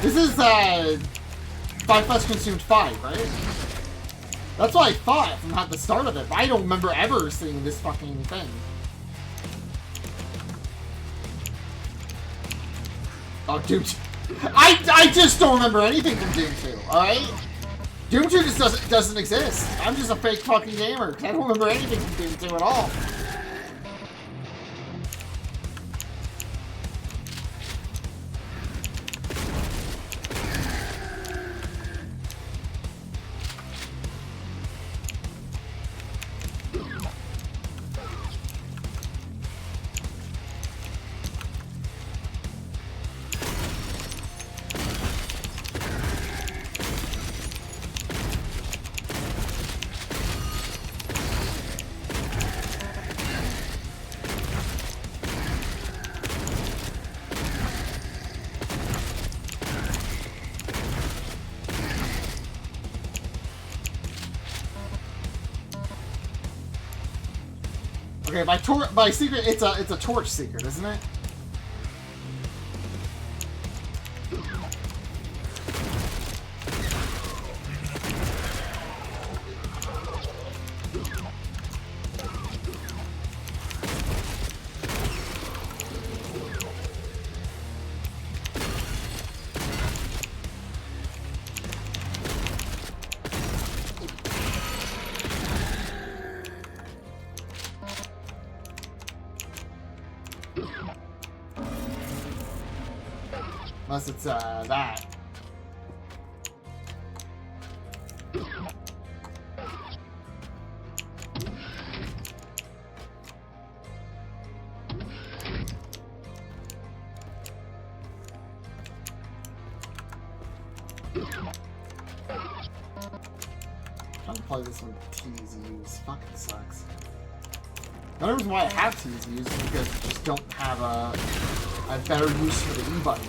This is, 5 plus consumed 5, right? That's what I thought from at the start of it, but I don't remember ever seeing this fucking thing. Oh, Doom 2. I just don't remember anything from Doom 2, alright? Doom 2 just doesn't exist. I'm just a fake fucking gamer. I don't remember anything from Doom 2 at all. Okay, by secret, it's a torch secret, isn't it? Unless it's, that. I'm trying to play this one with TZUs. Fucking sucks. The only reason why I have TZUs is because I just don't have a better use for the E button.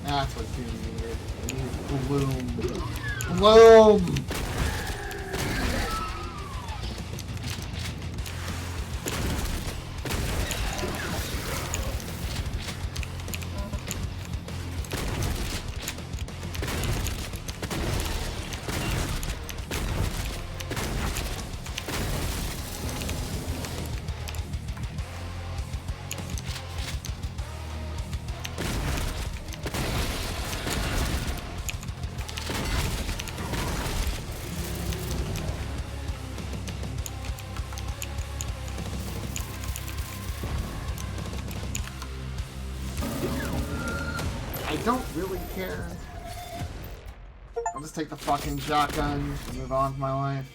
That's what Doom needed. Bloom. Bloom! I don't really care. I'll just take the fucking shotgun and move on with my life.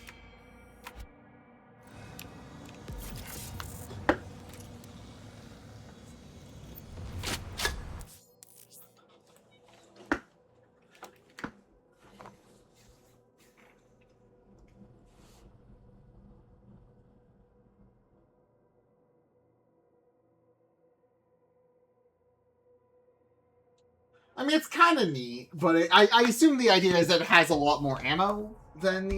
I mean, it's kind of neat, but I assume the idea is that it has a lot more ammo than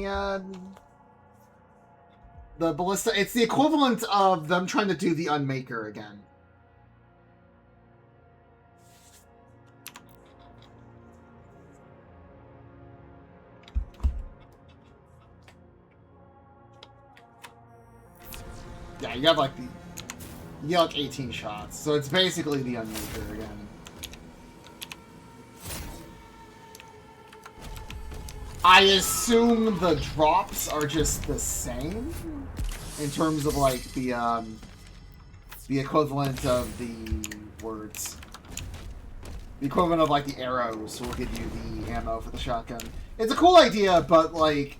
the ballista. It's the equivalent of them trying to do the Unmaker again. Yeah, you have like 18 shots, so it's basically the Unmaker again. I assume the drops are just the same in terms of like the equivalent of the words. The equivalent of like the arrows will give you the ammo for the shotgun. It's a cool idea, but like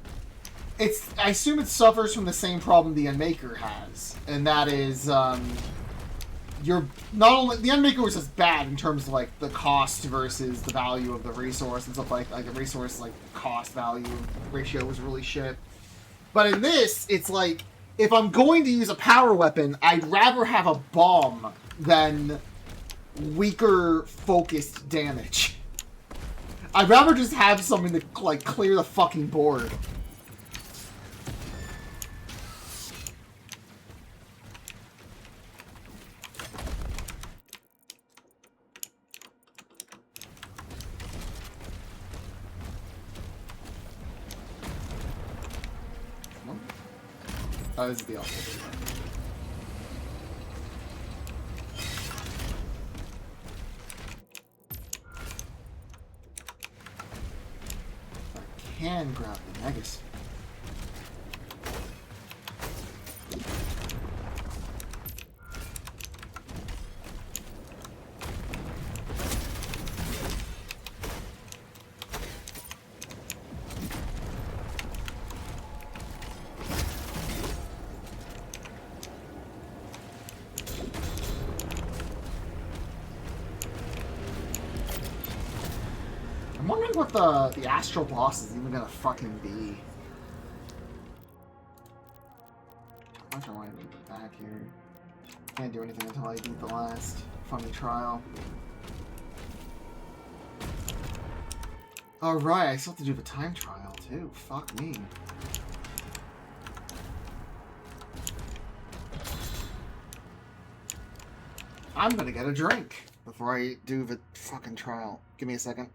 I assume it suffers from the same problem the Unmaker has, and that is you're not only the Unmaker was just bad in terms of like the cost versus the value of the resource and stuff like the resource like cost value ratio was really shit. But in this, it's like if I'm going to use a power weapon, I'd rather have a bomb than weaker focused damage. I'd rather just have something to like clear the fucking board. Oh, this is the opposite. I can grab the Megas. I'm wondering what the astral boss is even gonna fucking be. I'm not sure why I made it back here. Can't do anything until I beat the last funny trial. Oh right, I still have to do the time trial too. Fuck me. I'm gonna get a drink before I do the fucking trial. Give me a second.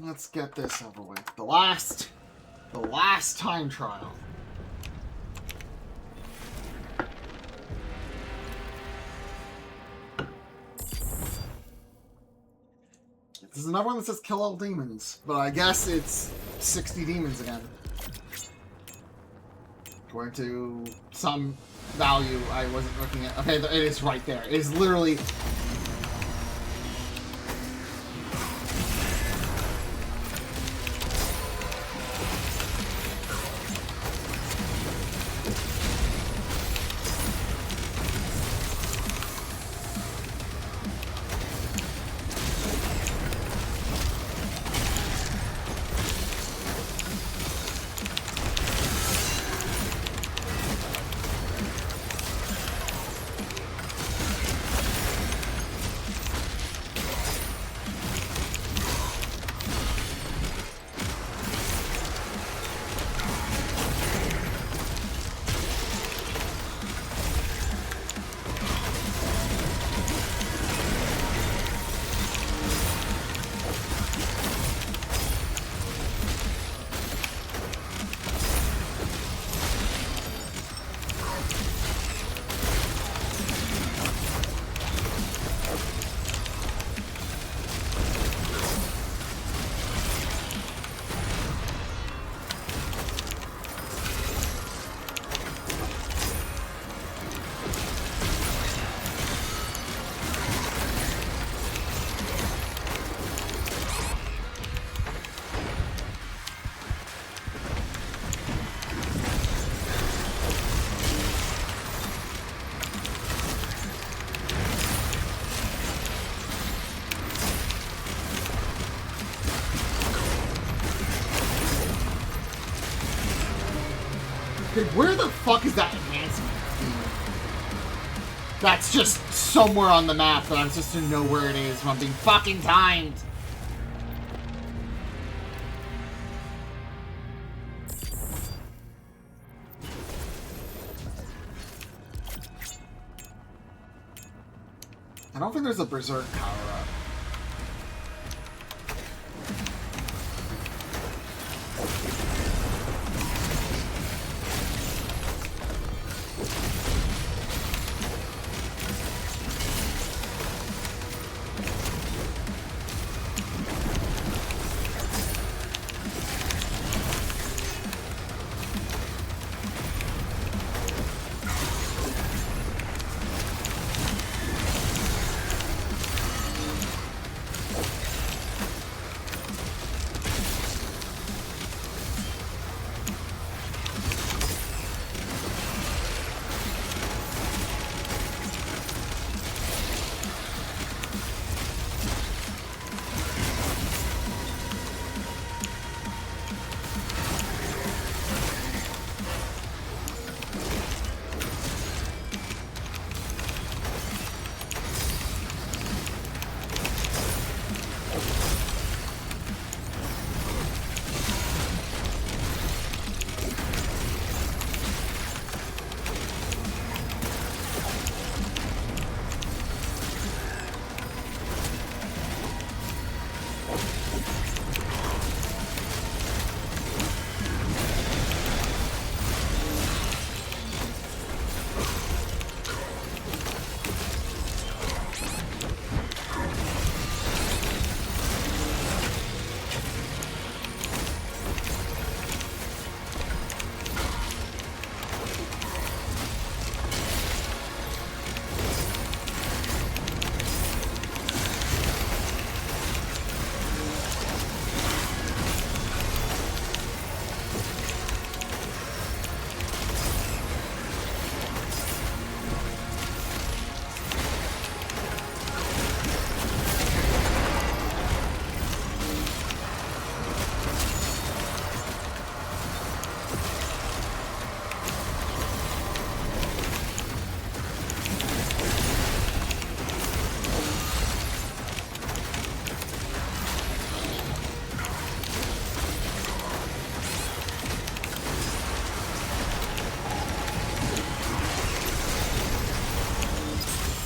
Let's get this over with. The last time trial. This is another one that says kill all demons, but I guess it's 60 demons again. According to some value I wasn't looking at. Okay, it is right there. It is literally... Okay, where the fuck is that enhancement? That's just somewhere on the map, but I'm supposed to know where it is when I'm being fucking timed. I don't think there's a Berserk power-up.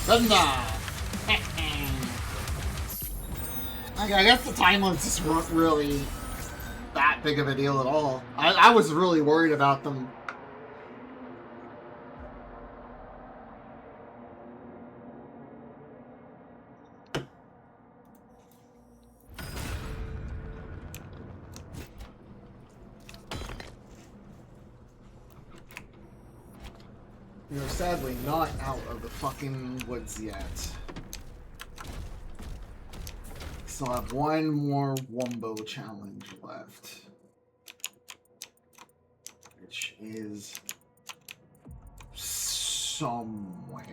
Thunder! I guess the time limits weren't really that big of a deal at all. I was really worried about them. We are sadly not out of the fucking woods yet. Still have one more Wumbo challenge left. Which is somewhere.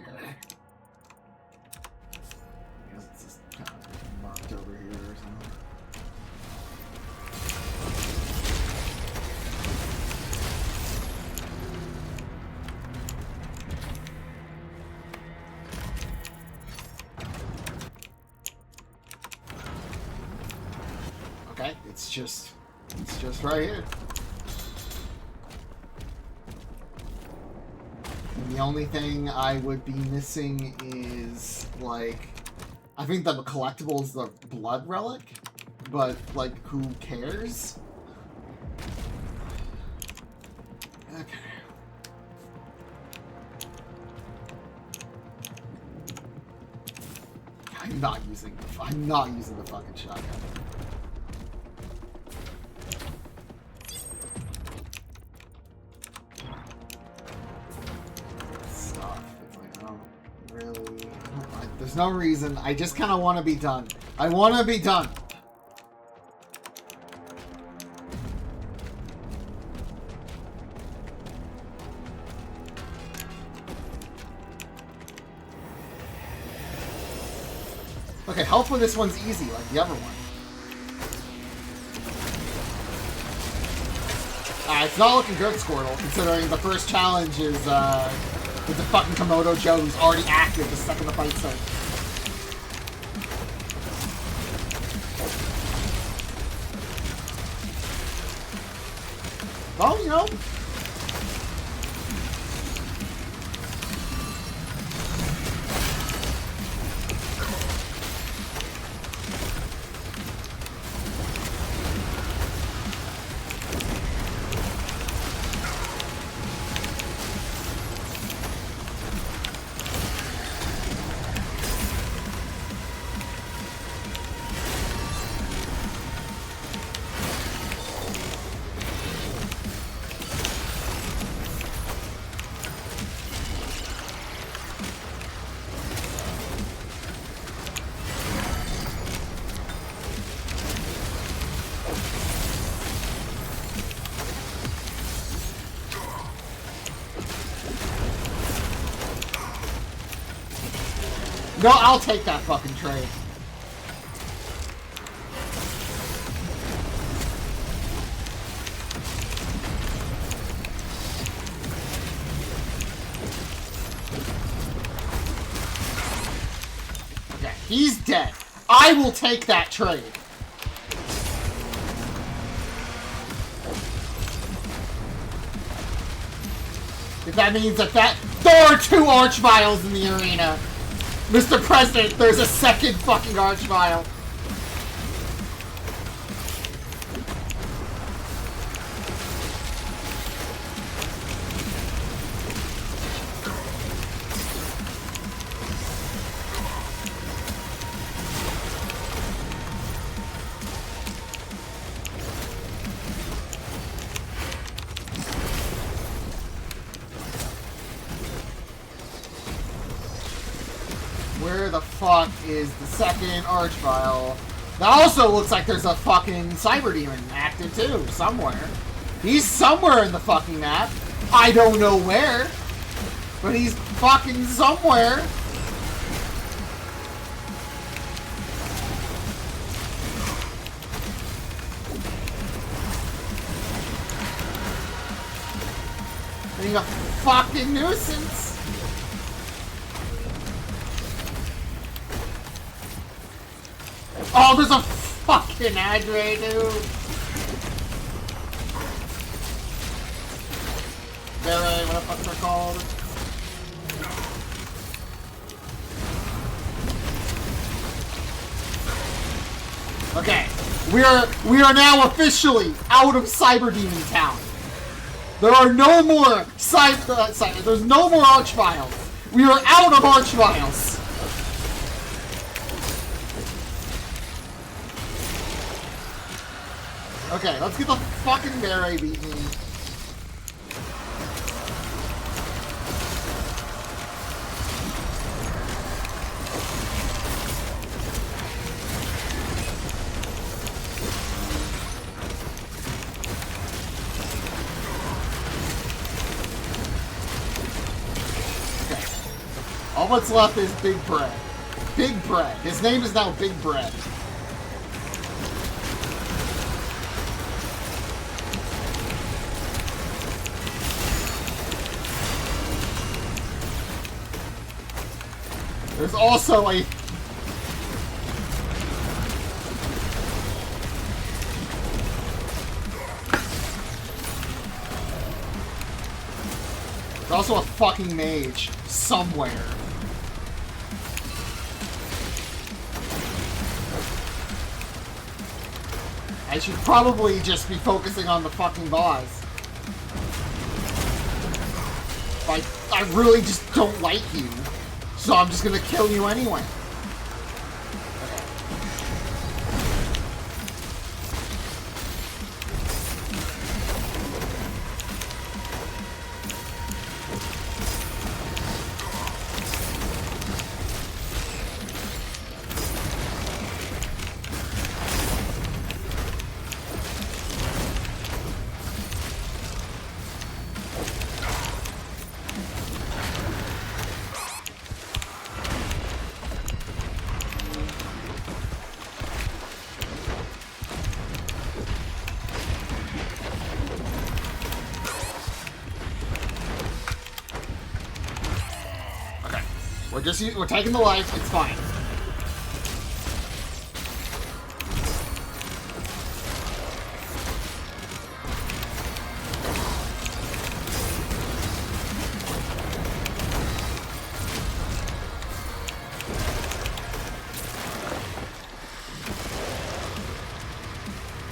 I guess it's just kind of marked over here or something. Okay, it's just right here. And the only thing I would be missing is, like, I think the collectible is the blood relic, but, like, who cares? Okay. I'm not using the fucking shotgun. There's no reason. I just kind of want to be done. I want to be done. Okay, hopefully this one's easy like the other one. It's not looking good, Squirtle, considering the first challenge is with the fucking Komodo Joe who's already active the second the fight starts. Well, you know. No, I'll take that fucking trade. Okay, he's dead. I will take that trade. If that means that there are 2 Archviles in the arena. Mr. President, there's a second fucking Archvile. Where the fuck is the second Archvile? That also looks like there's a fucking Cyber Demon active too, somewhere. He's somewhere in the fucking map. I don't know where, but he's fucking somewhere. Being a fucking nuisance. Oh, there's a fucking Adre, dude. Barry, what the fuck they're called? We are now officially out of Cyber Demon Town. There are no more there's no more Archviles. We are out of Archviles. Okay, let's get the fucking Beret beaten. All what's left is Big Bread. Big Bread. His name is now Big Bread. There's also a... There's also a fucking mage somewhere. I should probably just be focusing on the fucking boss. I really just don't like you, so I'm just gonna kill you anyway. We're taking the life, it's fine.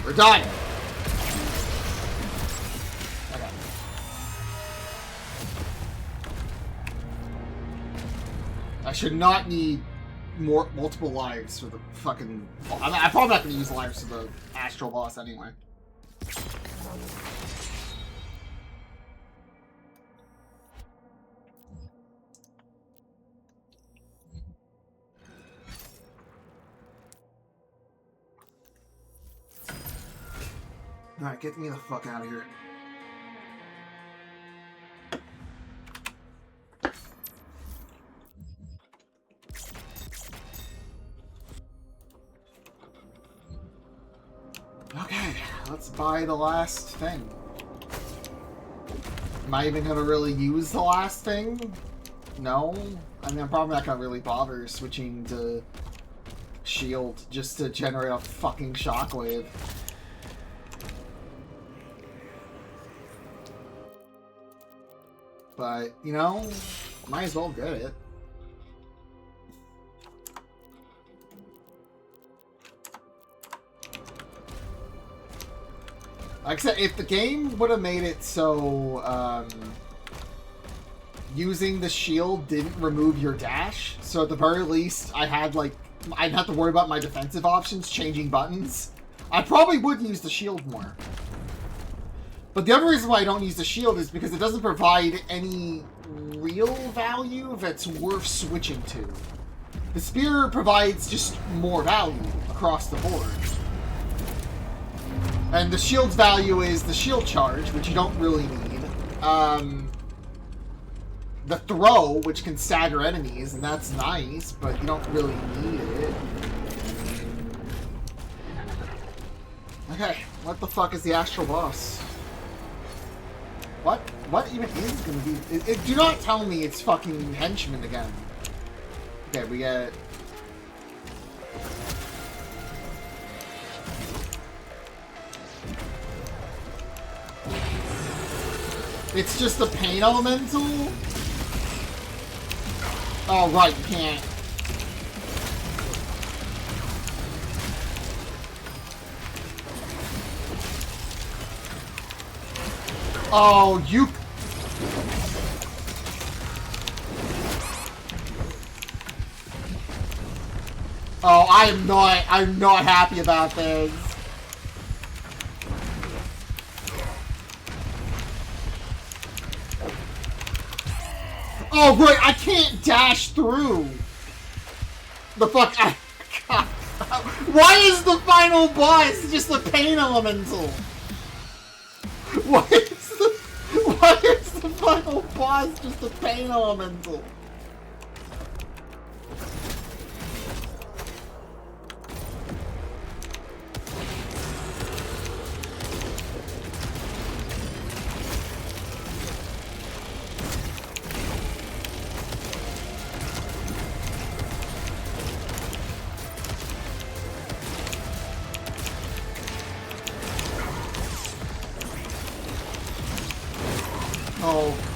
We're done. I should not need multiple lives for the fucking... I'm probably not going to use lives for the Astral boss anyway. Alright, get me the fuck out of here. Okay, let's buy the last thing. Am I even gonna really use the last thing? No? I mean, I'm probably not gonna really bother switching to shield just to generate a fucking shockwave. But, you know, might as well get it. Like I said, if the game would have made it so using the shield didn't remove your dash, so at the very least I'd have to worry about my defensive options changing buttons, I probably would use the shield more. But the other reason why I don't use the shield is because it doesn't provide any real value that's worth switching to. The spear provides just more value across the board. And the shield's value is the shield charge, which you don't really need. The throw, which can stagger enemies, and that's nice, but you don't really need it. Okay, what the fuck is the Astral Boss? What even is gonna be... do not tell me it's fucking Henchman again. Okay, we get... It's just a pain elemental? Oh, right, you can't. Oh, you... Oh, I'm not happy about this. Oh, right, I can't dash through. The fuck, God. Why is the final boss just a pain elemental? Why is the final boss just a pain elemental?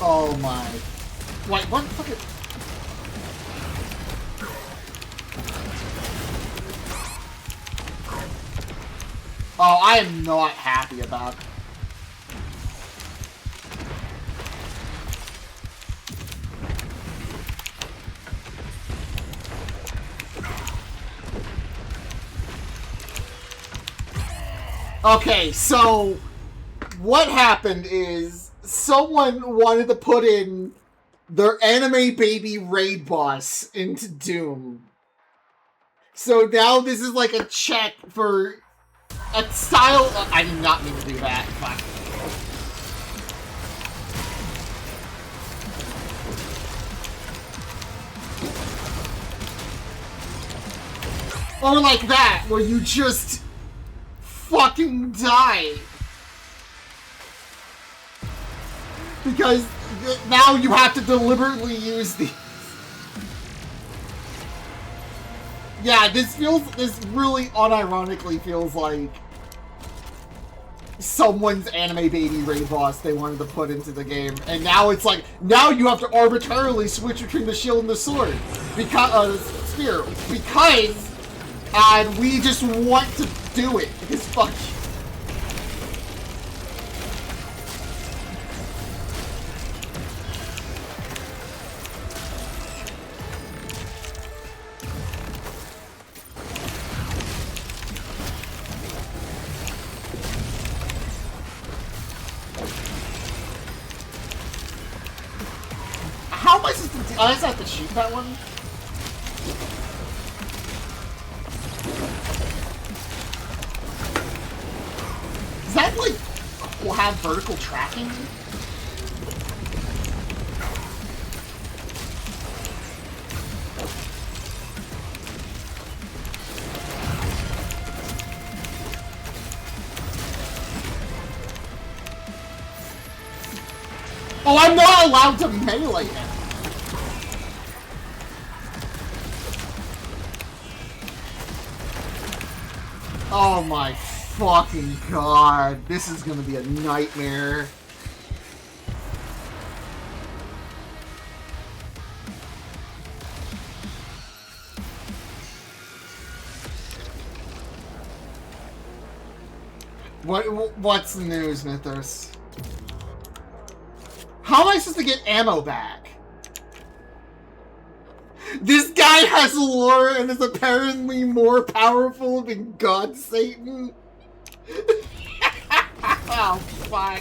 Oh my. Wait, what fucking... Oh, I am not happy about... Okay, so... What happened is... Someone wanted to put in their anime baby raid boss into Doom. So now this is like a check for a style... I did not mean to do that. Fuck. Or like that, where you just fucking die. Because now you have to deliberately use these. Yeah, this really unironically feels like someone's anime baby raid boss they wanted to put into the game. And now it's like, now you have to arbitrarily switch between the shield and the sword. Because, spear. Because, we just want to do it. Because fuck you. How am I supposed to... I just have to shoot that one? Does that, like, will have vertical tracking? Oh, I'm not allowed to melee him! Oh my fucking god, this is gonna be a nightmare. What's the news, Mythos? How am I supposed to get ammo back? This guy has lore and is apparently more powerful than God Satan. Oh, fuck.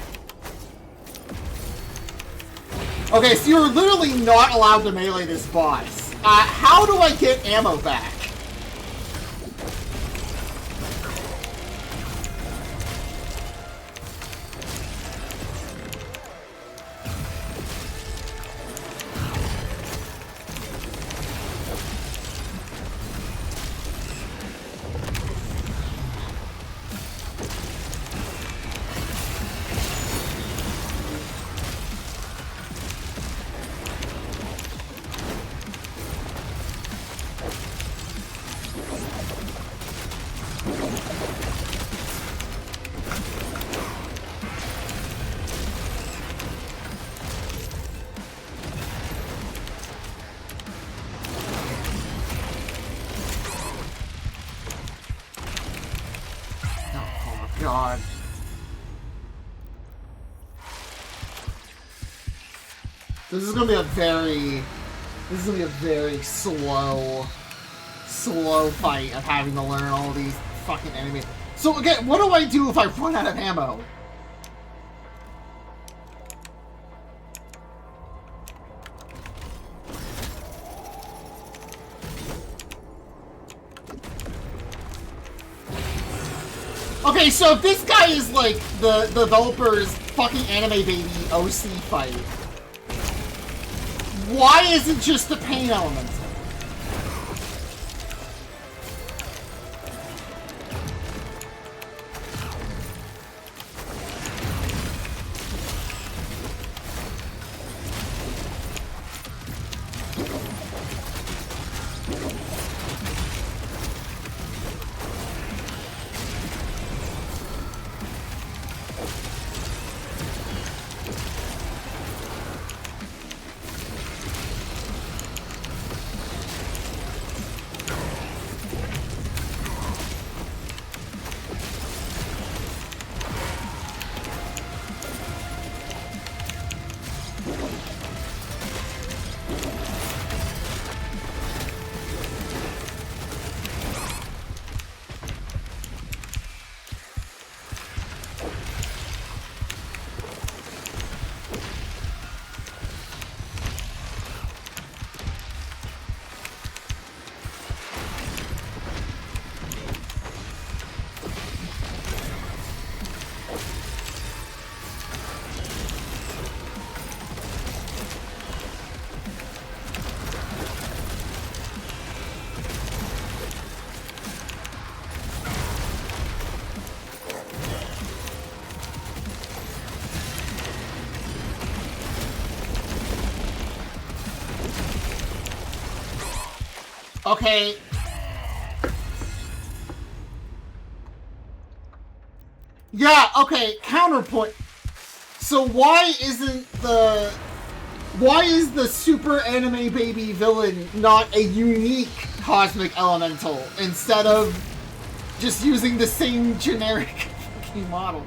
Okay, so you're literally not allowed to melee this boss. How do I get ammo back? God. This is gonna be a very slow fight of having to learn all these fucking enemies. So again, what do I do if I run out of ammo? Okay, so if this guy is like the developer's fucking anime baby OC fight, why isn't just the pain element? Okay. Yeah, okay, counterpoint. So why is the super anime baby villain not a unique cosmic elemental instead of just using the same generic fucking model?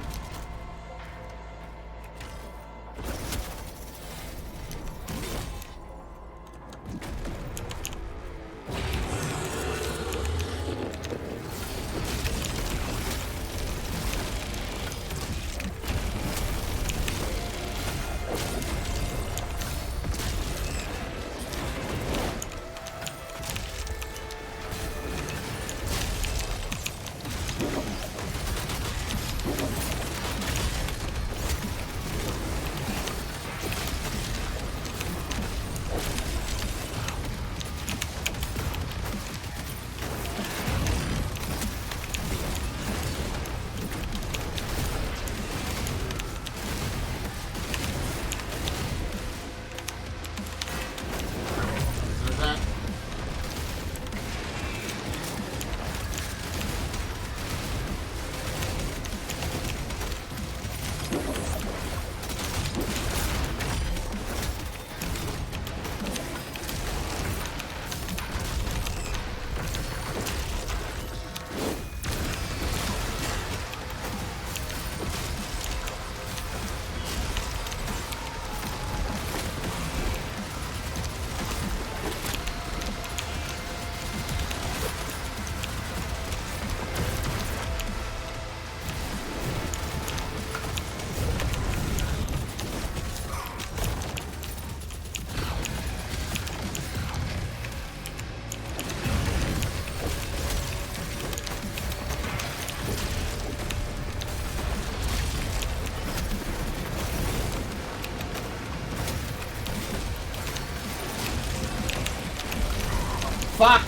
Fuck!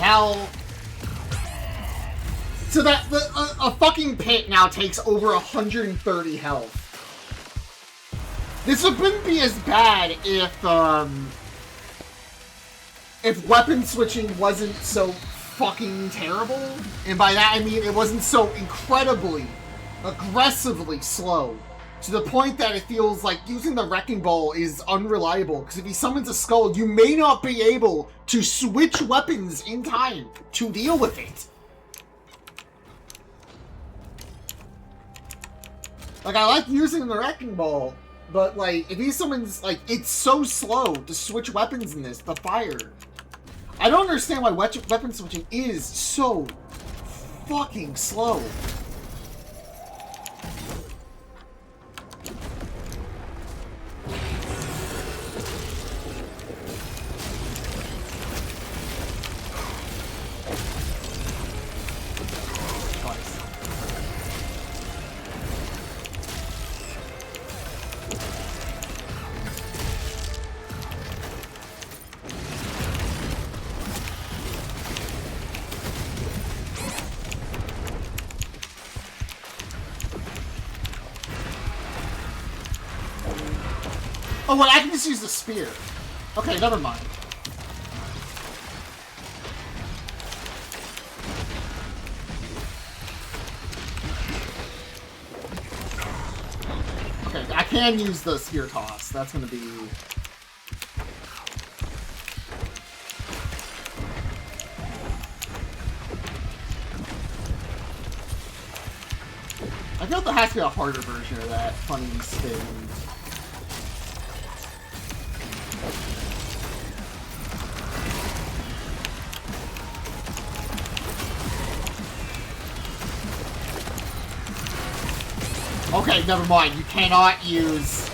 hell? So that a fucking pit now takes over 130 health. This wouldn't be as bad if weapon switching wasn't so fucking terrible. And by that I mean it wasn't so incredibly, aggressively slow. To the point that it feels like using the Wrecking Ball is unreliable. Because if he summons a skull, you may not be able to switch weapons in time to deal with it. Like, I like using the Wrecking Ball, but, like, if he summons, like, it's so slow to switch weapons in this, the fire. I don't understand why weapon switching is so fucking slow. Oh, well, I can just use the spear. Okay, never mind. Okay, I can use the spear toss. That's gonna be... I feel like there has to be a harder version of that funny spin. Okay, never mind. You cannot use...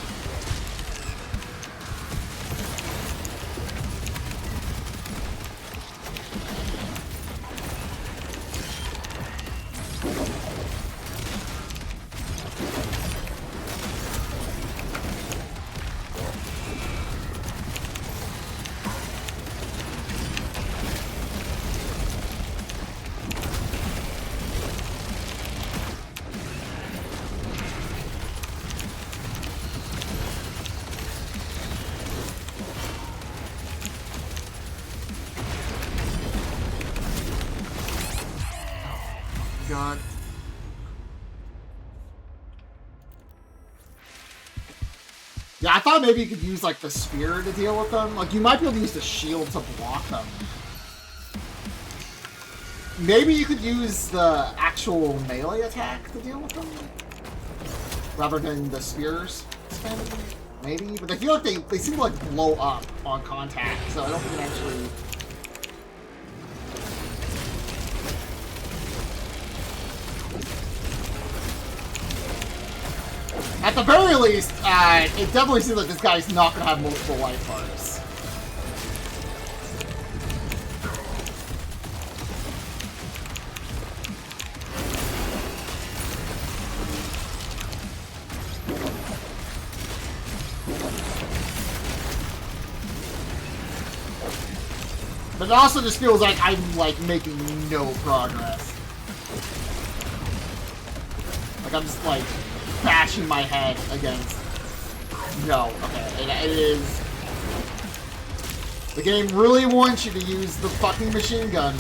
God. Yeah, I thought maybe you could use, like, the spear to deal with them. Like, you might be able to use the shield to block them. Maybe you could use the actual melee attack to deal with them? Rather than the spears spin? Maybe? But I feel like they seem to, like, blow up on contact, so I don't think it actually... At the very least, it definitely seems like this guy's not going to have multiple life bars. But it also just feels like I'm, like, making no progress. Like, I'm just, like... bashing my head against... No, okay, it is... The game really wants you to use the fucking machine gun.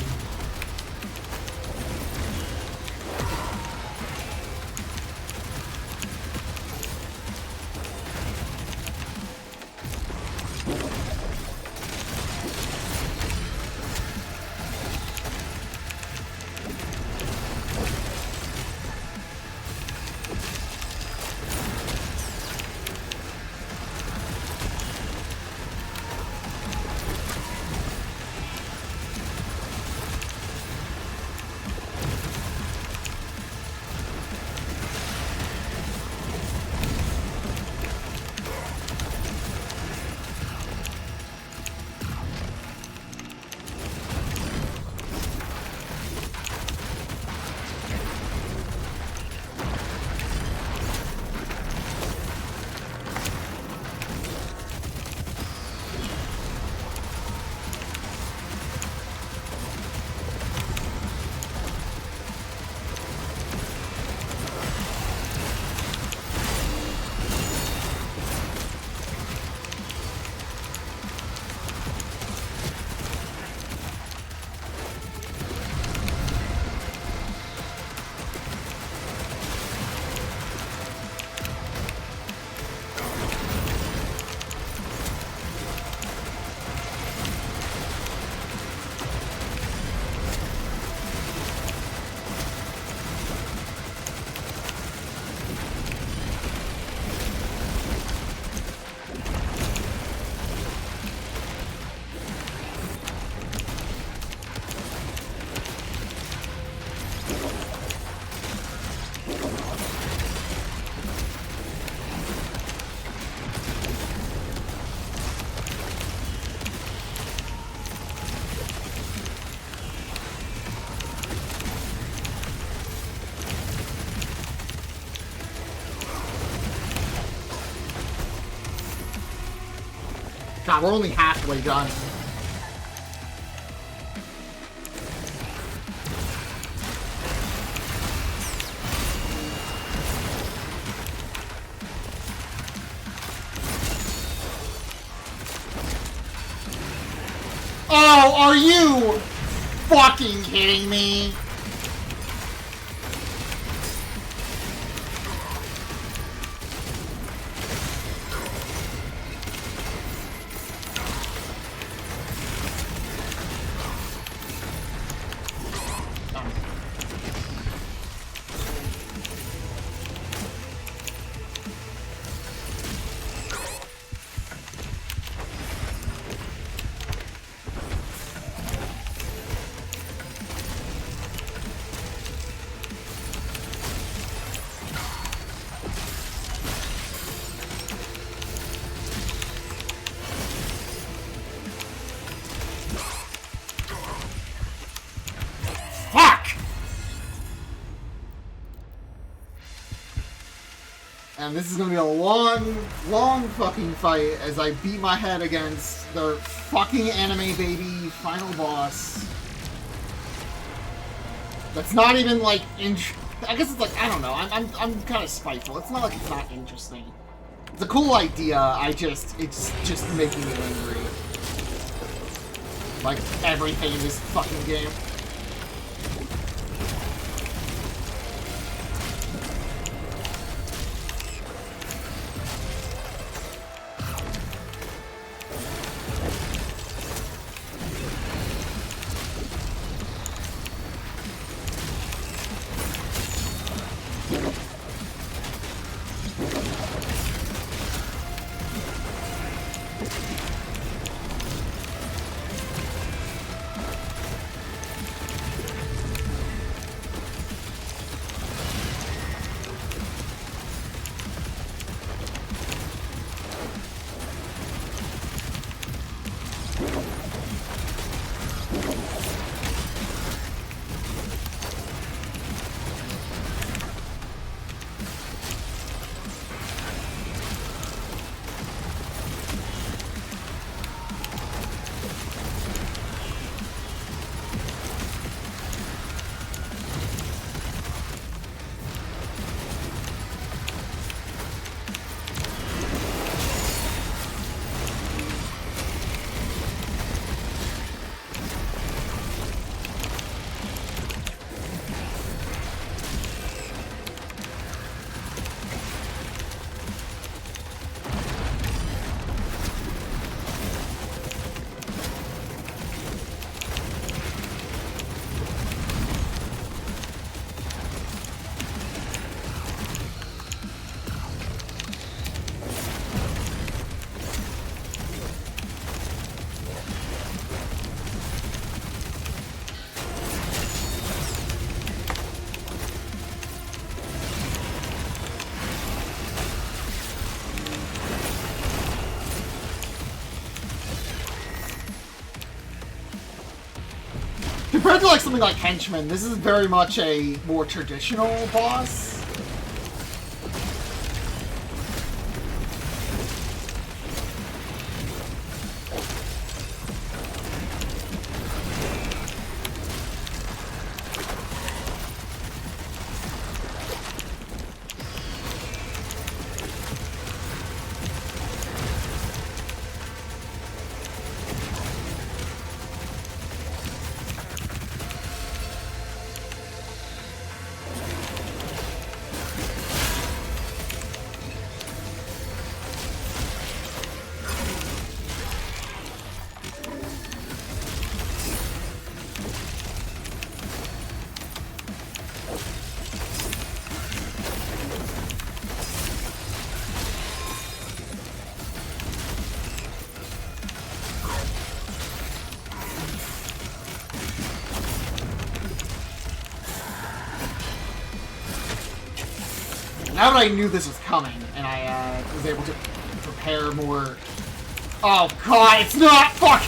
God, we're only halfway done. Oh, are you fucking kidding me? And this is gonna be a long, long fucking fight as I beat my head against the fucking anime baby final boss. That's not even like I guess it's like, I don't know. I'm kind of spiteful. It's not like it's not interesting. It's a cool idea. It's just making me angry. Like everything in this fucking game. Compared to like something like Henchman, this is very much a more traditional boss. Now that I knew this was coming, and I was able to prepare more... Oh god, it's not! Fuck!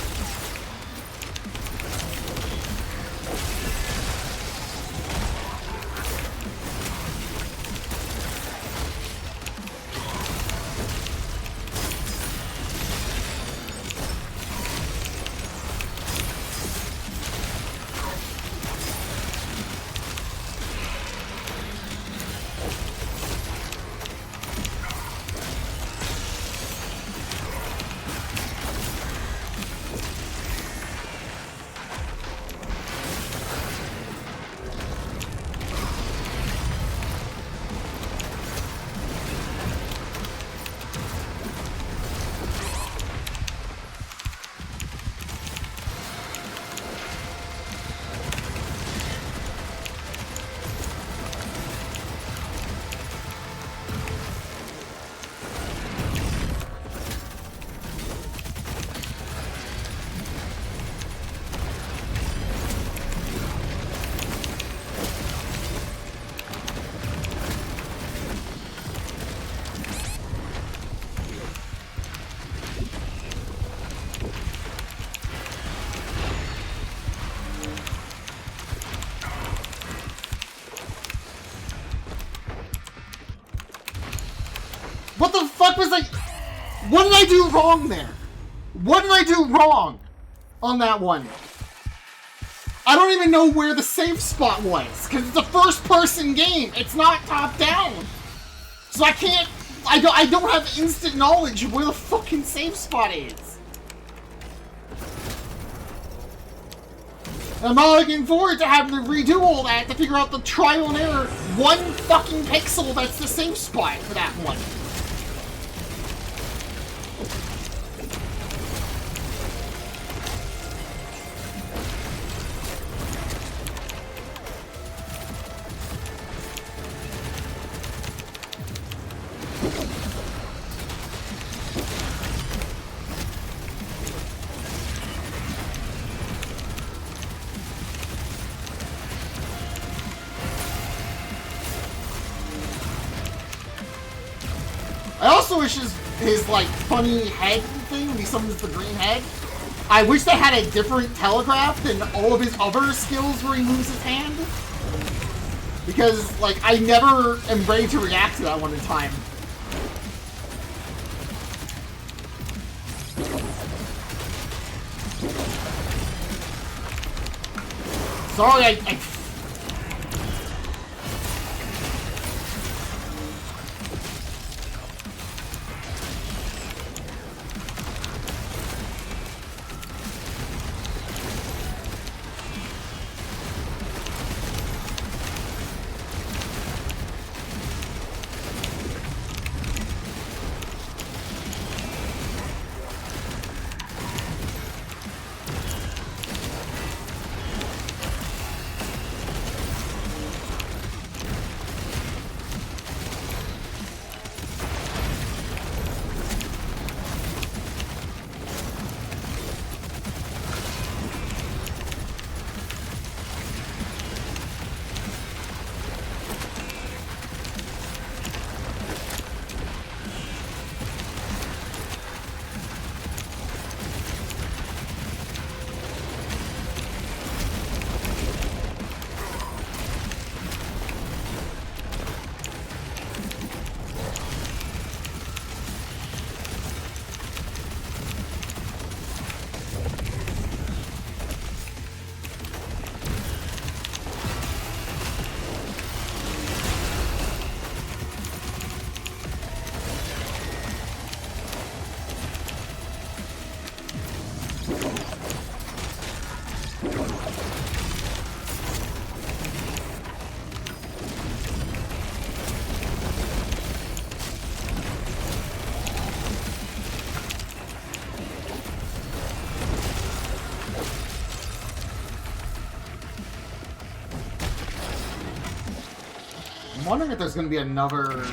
What the fuck was I... What did I do wrong there? What did I do wrong on that one? I don't even know where the safe spot was, because it's a first-person game. It's not top-down. So I can't... I don't have instant knowledge of where the fucking safe spot is. I'm not looking forward to having to redo all that to figure out the trial and error. One fucking pixel that's the safe spot for that one. I also wish his like funny head thing when he summons the green head. I wish they had a different telegraph than all of his other skills where he moves his hand. Because like I never am ready to react to that one in time. Sorry, I I'm wondering if there's going to be another...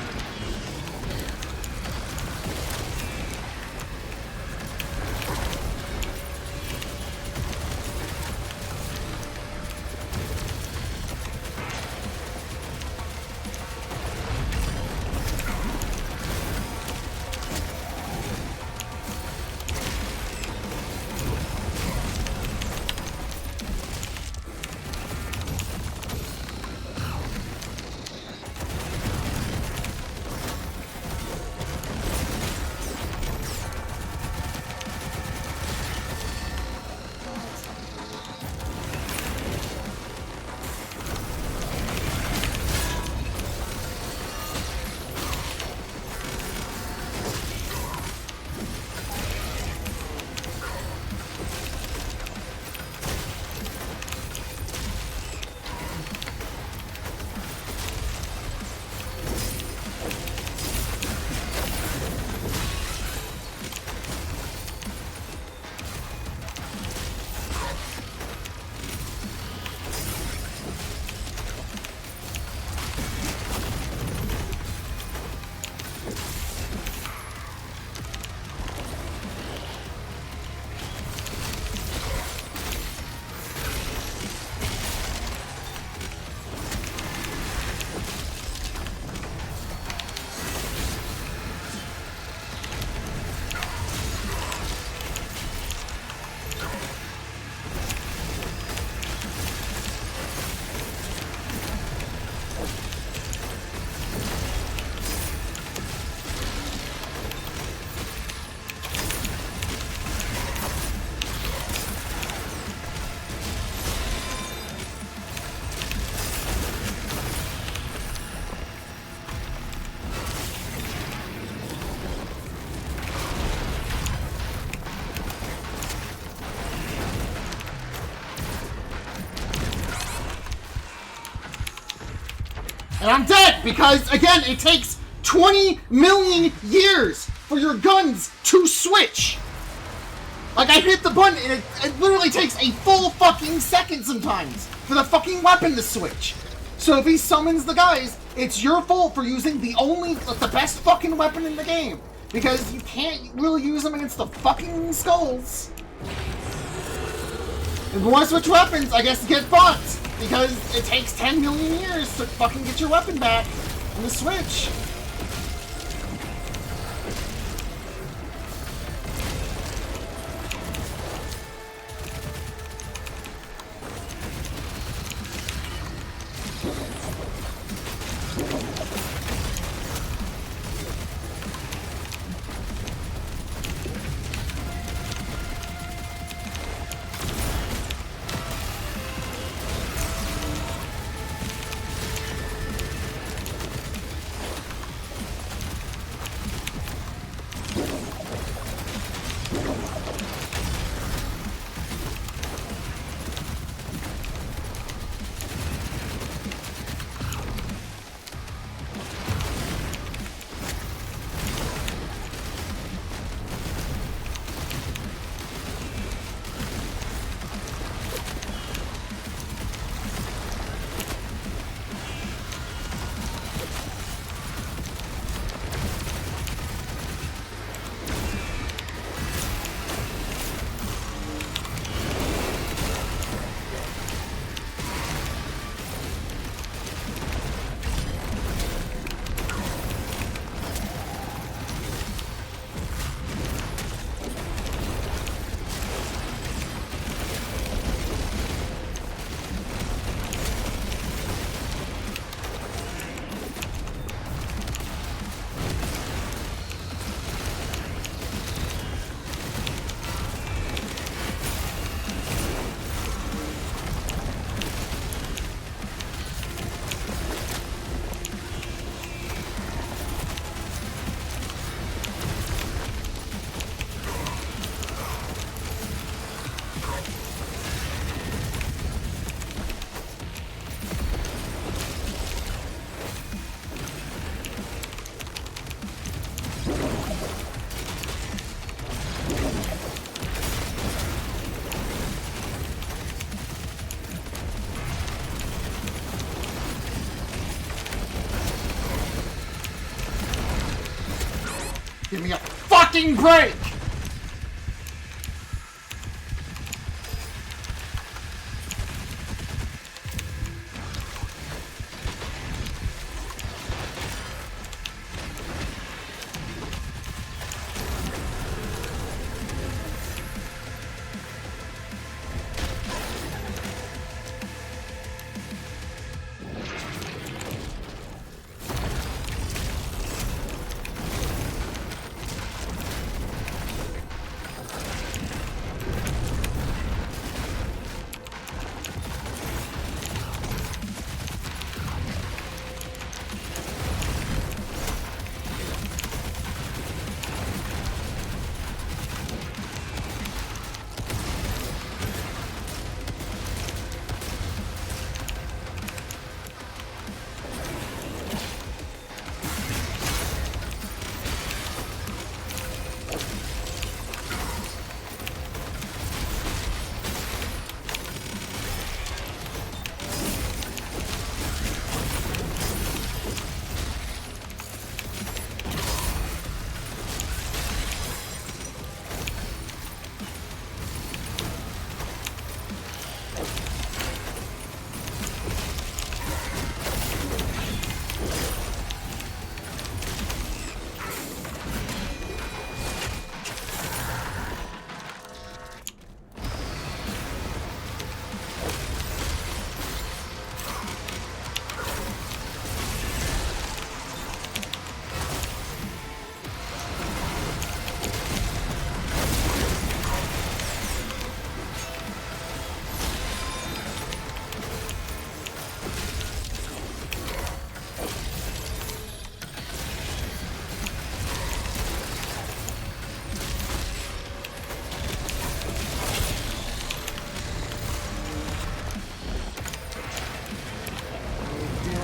And I'm dead because, again, it takes 20 million years for your guns to switch. Like, I hit the button and it literally takes a full fucking second sometimes for the fucking weapon to switch. So if he summons the guys, it's your fault for using the best fucking weapon in the game. Because you can't really use them against the fucking skulls. If you want to switch weapons, I guess get fucked. Because it takes 10 million years to fucking get your weapon back on the Switch. Give me a fucking break!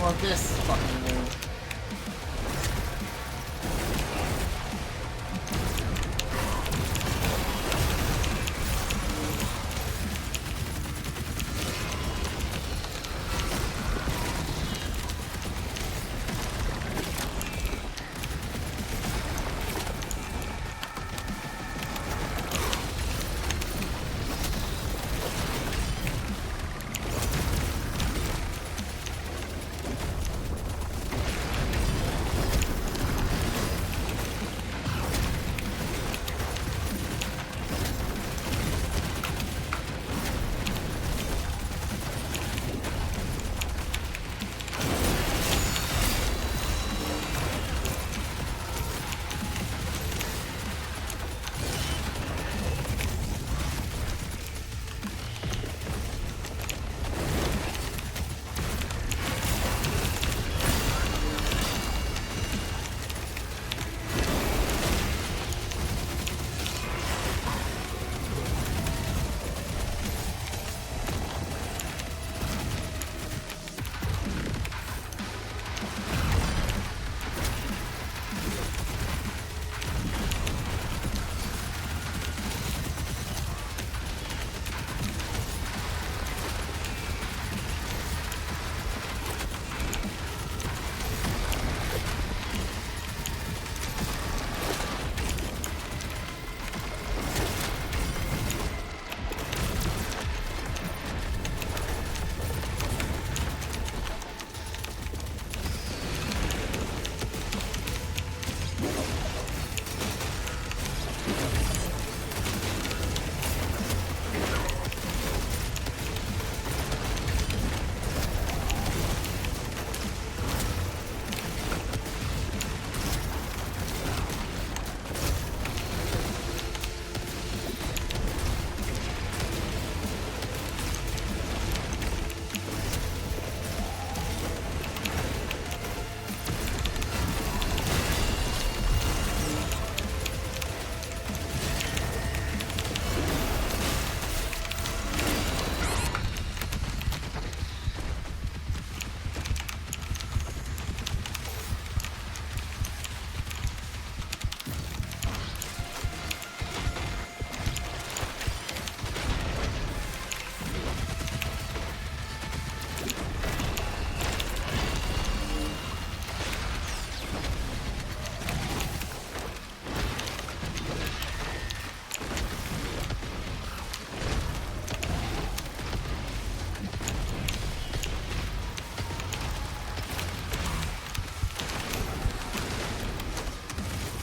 of this fucking move.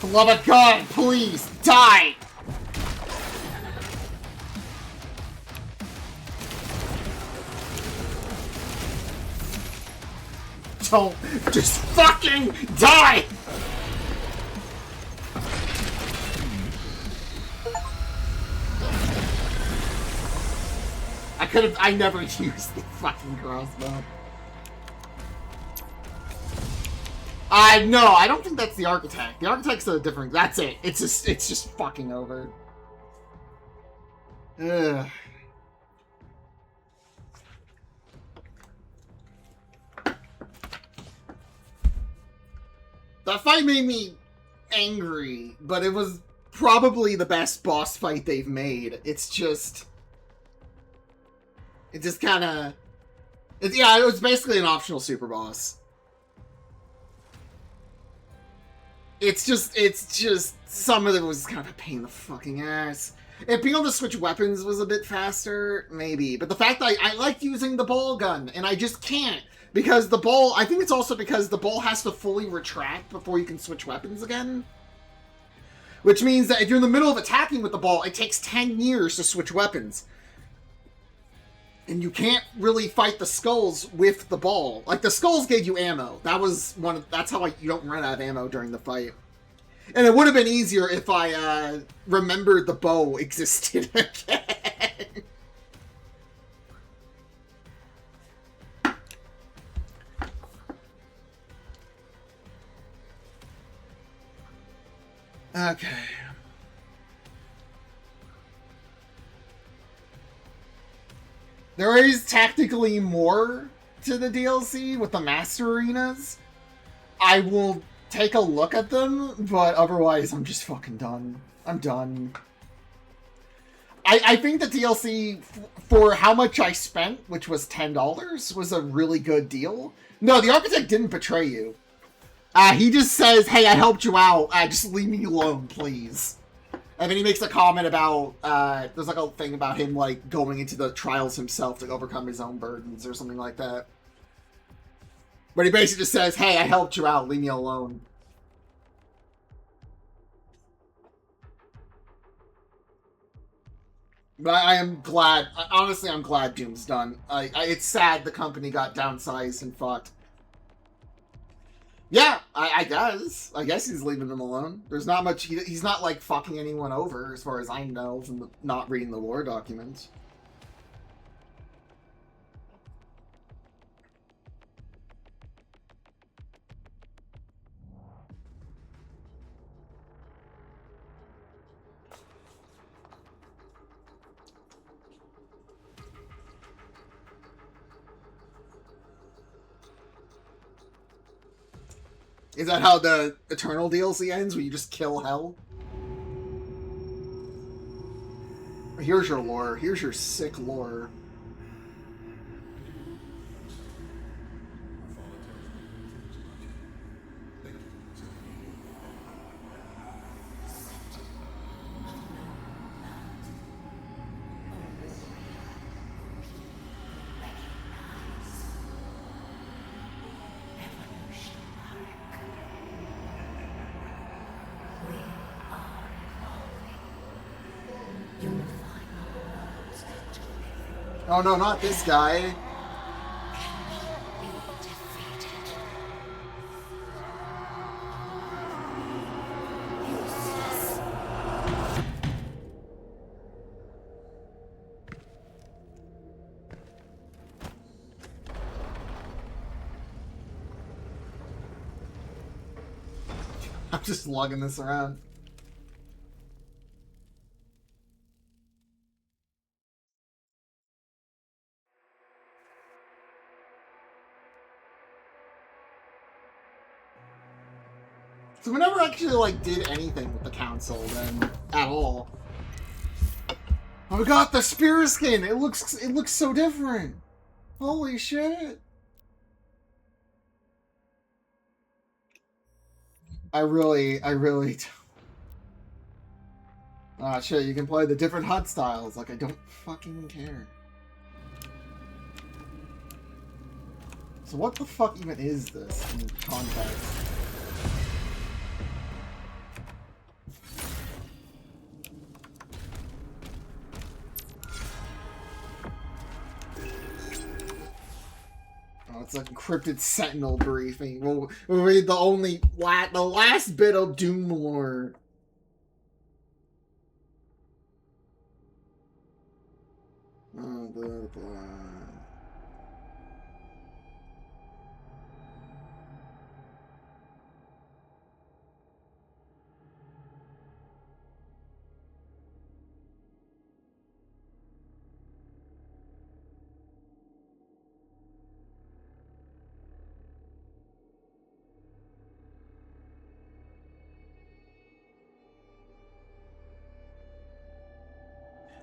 For the love of God, please, die! Don't, just fucking die! I never used the fucking crossbow. No, I don't think that's the architect. The architect's a different, that's it. It's just fucking over. Ugh. That fight made me angry, but it was probably the best boss fight they've made. It's just... It just kind of... Yeah, it was basically an optional super boss. It's just... Some of it was kind of a pain in the fucking ass. If being able to switch weapons was a bit faster, maybe. But the fact that I liked using the ball gun, and I just can't. Because the ball... I think it's also because the ball has to fully retract before you can switch weapons again. Which means that if you're in the middle of attacking with the ball, it takes 10 years to switch weapons. And you can't really fight the skulls with the ball. Like, the skulls gave you ammo. That was one of... That's how you don't run out of ammo during the fight. And it would have been easier if I remembered the bow existed again. Okay. There is technically more to the DLC with the Master Arenas, I will take a look at them, but otherwise I'm just fucking done. I'm done. I think the DLC, for how much I spent, which was $10, was a really good deal. No, the Architect didn't betray you. He just says, hey, I helped you out. Just leave me alone, please. And then he makes a comment about, there's like a thing about him like going into the trials himself to overcome his own burdens or something like that. But he basically just says, hey, I helped you out, leave me alone. But I am glad, honestly, I'm glad Doom's done. It's sad the company got downsized and fucked. Yeah, I guess. I guess he's leaving them alone. There's not much, he's not like fucking anyone over as far as I know from not reading the lore documents. Is that how the Eternal DLC ends, where you just kill Hell? Here's your lore. Here's your sick lore. Oh no, not this guy. I'm just lugging this around. So we never actually, like, did anything with the council, then, at all. Oh, we got the spear skin! It looks so different! Holy shit! I really don't. Ah, shit, you can play the different HUD styles, like, I don't fucking care. So what the fuck even is this in context? It's like encrypted Sentinel briefing. We'll read the last bit of Doom lore. Oh, blah, blah.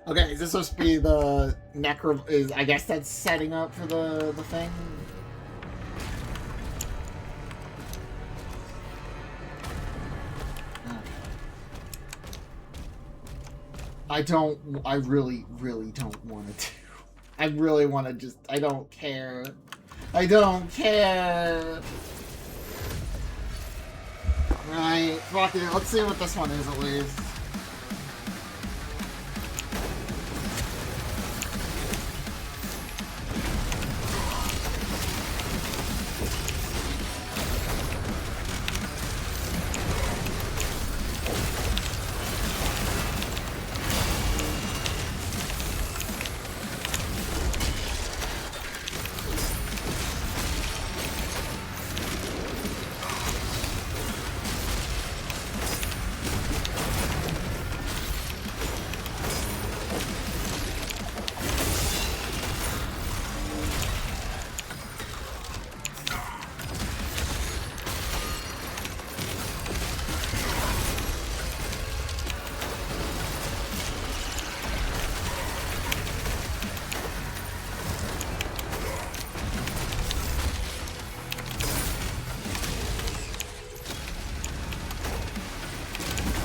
Okay, is this supposed to be the necro? I guess that's setting up for the thing. I really don't want to do. I really want to just. I don't care. I don't care. Right, fuck it. Let's see what this one is at least.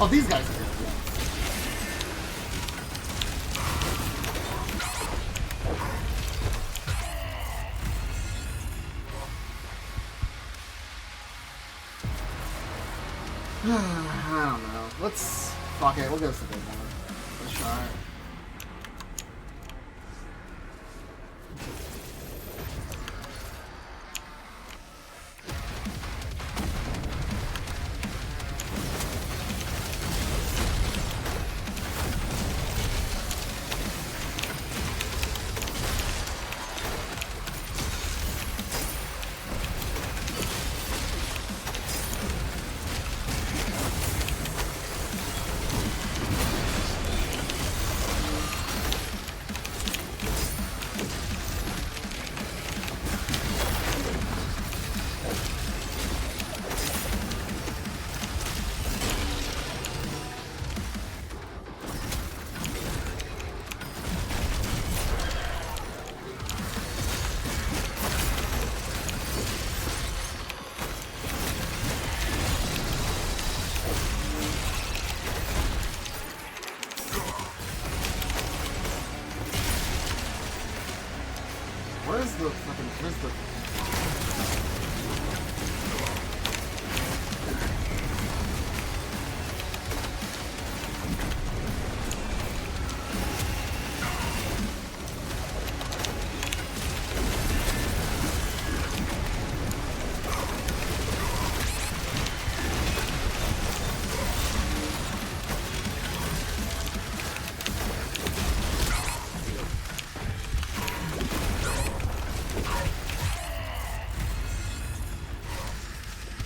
Oh, these guys are here. I don't know. Let's... Fuck it, we'll go to the big one. Let's try it. Where's the fucking... Where's the...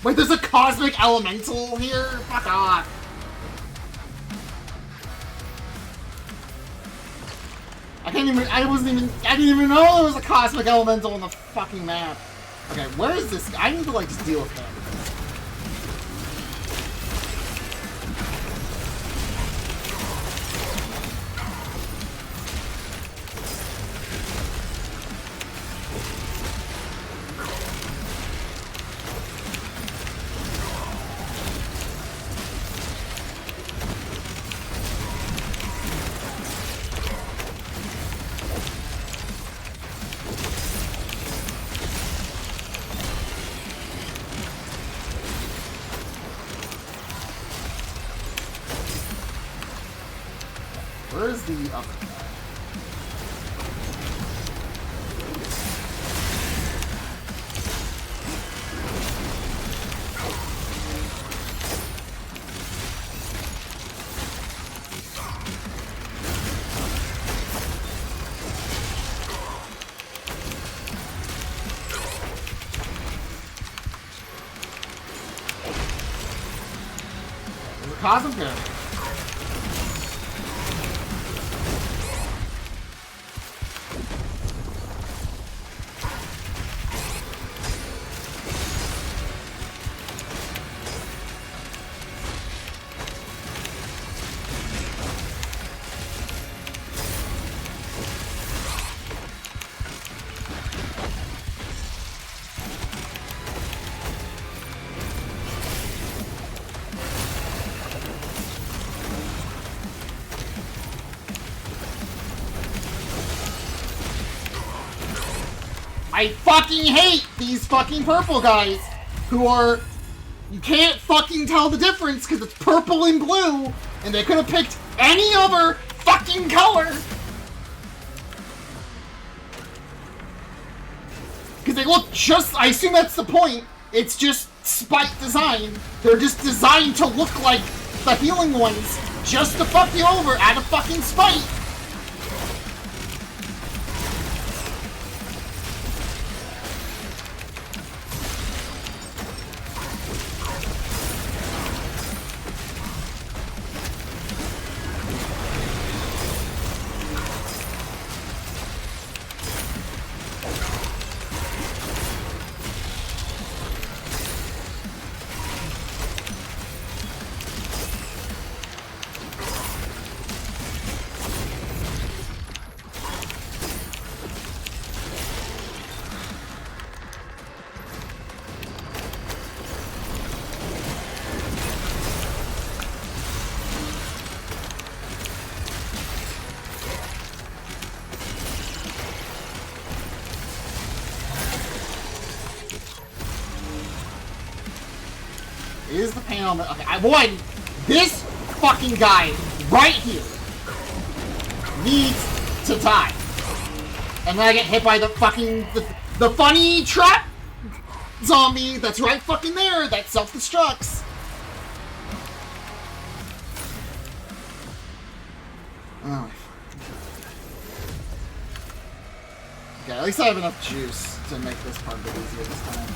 Wait, there's a cosmic elemental here? Fuck off. I didn't even know there was a cosmic elemental on the fucking map. Okay, where is this? I need to, like, just deal with him. Where's the other guy? There's a cosmic there. I fucking hate these fucking purple guys who are... You can't fucking tell the difference because it's purple and blue and they could have picked any other fucking color. Because they look just... I assume that's the point. It's just spite design. They're just designed to look like the healing ones just to fuck you over out of fucking spite. Is the pain on the... Okay, I won! This fucking guy right here needs to die. And then I get hit by the fucking... The funny trap zombie that's right fucking there that self-destructs. Oh, okay, at least I have enough juice to make this part a bit easier this time.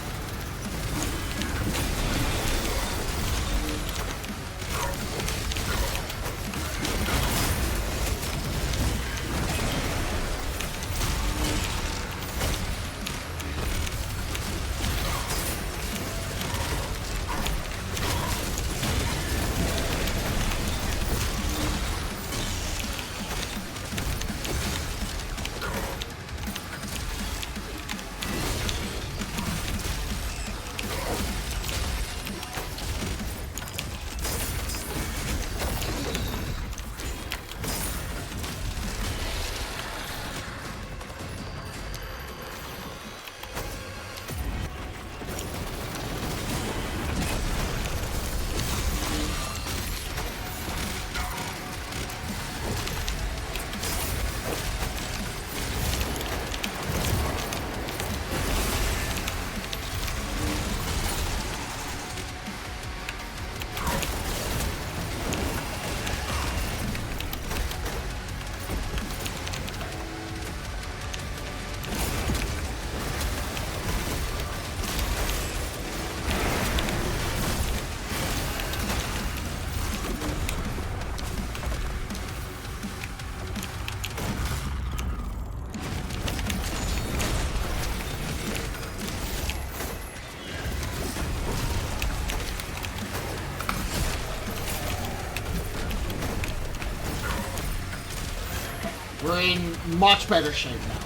We're in much better shape now.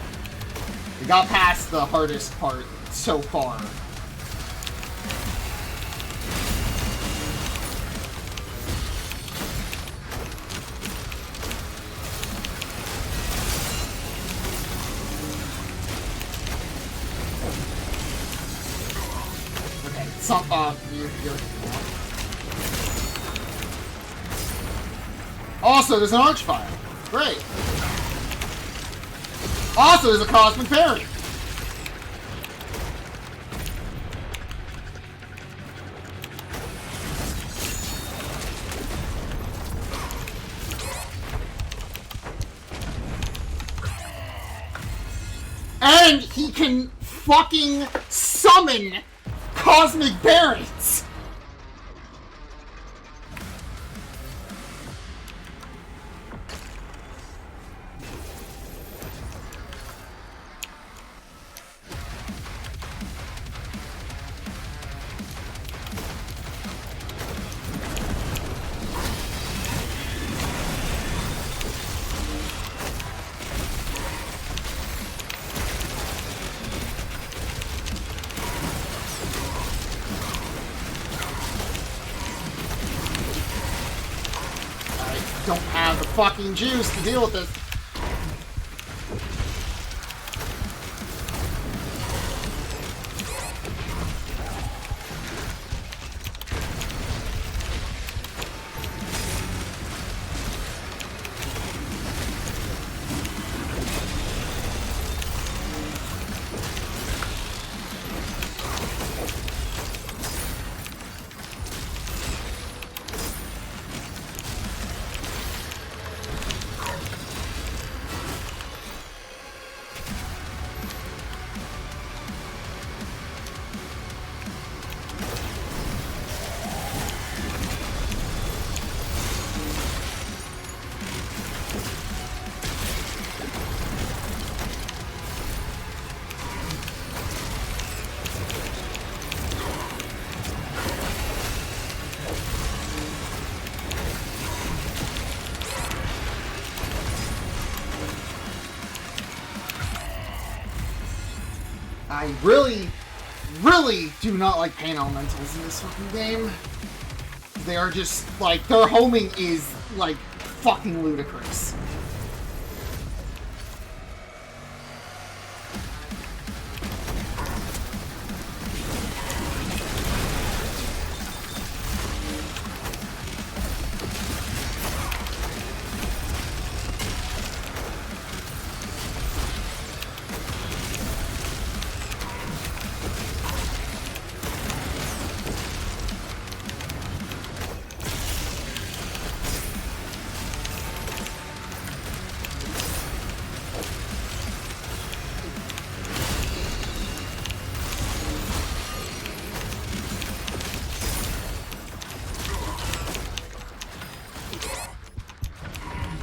We got past the hardest part so far. Okay, you're... Also, there's an archfire. Great. Also, there's a cosmic fairy. And he can fucking summon cosmic berries. Don't have the fucking juice to deal with this. I really, really do not like pain elementals in this fucking game. They are just, like, their homing is, like, fucking ludicrous.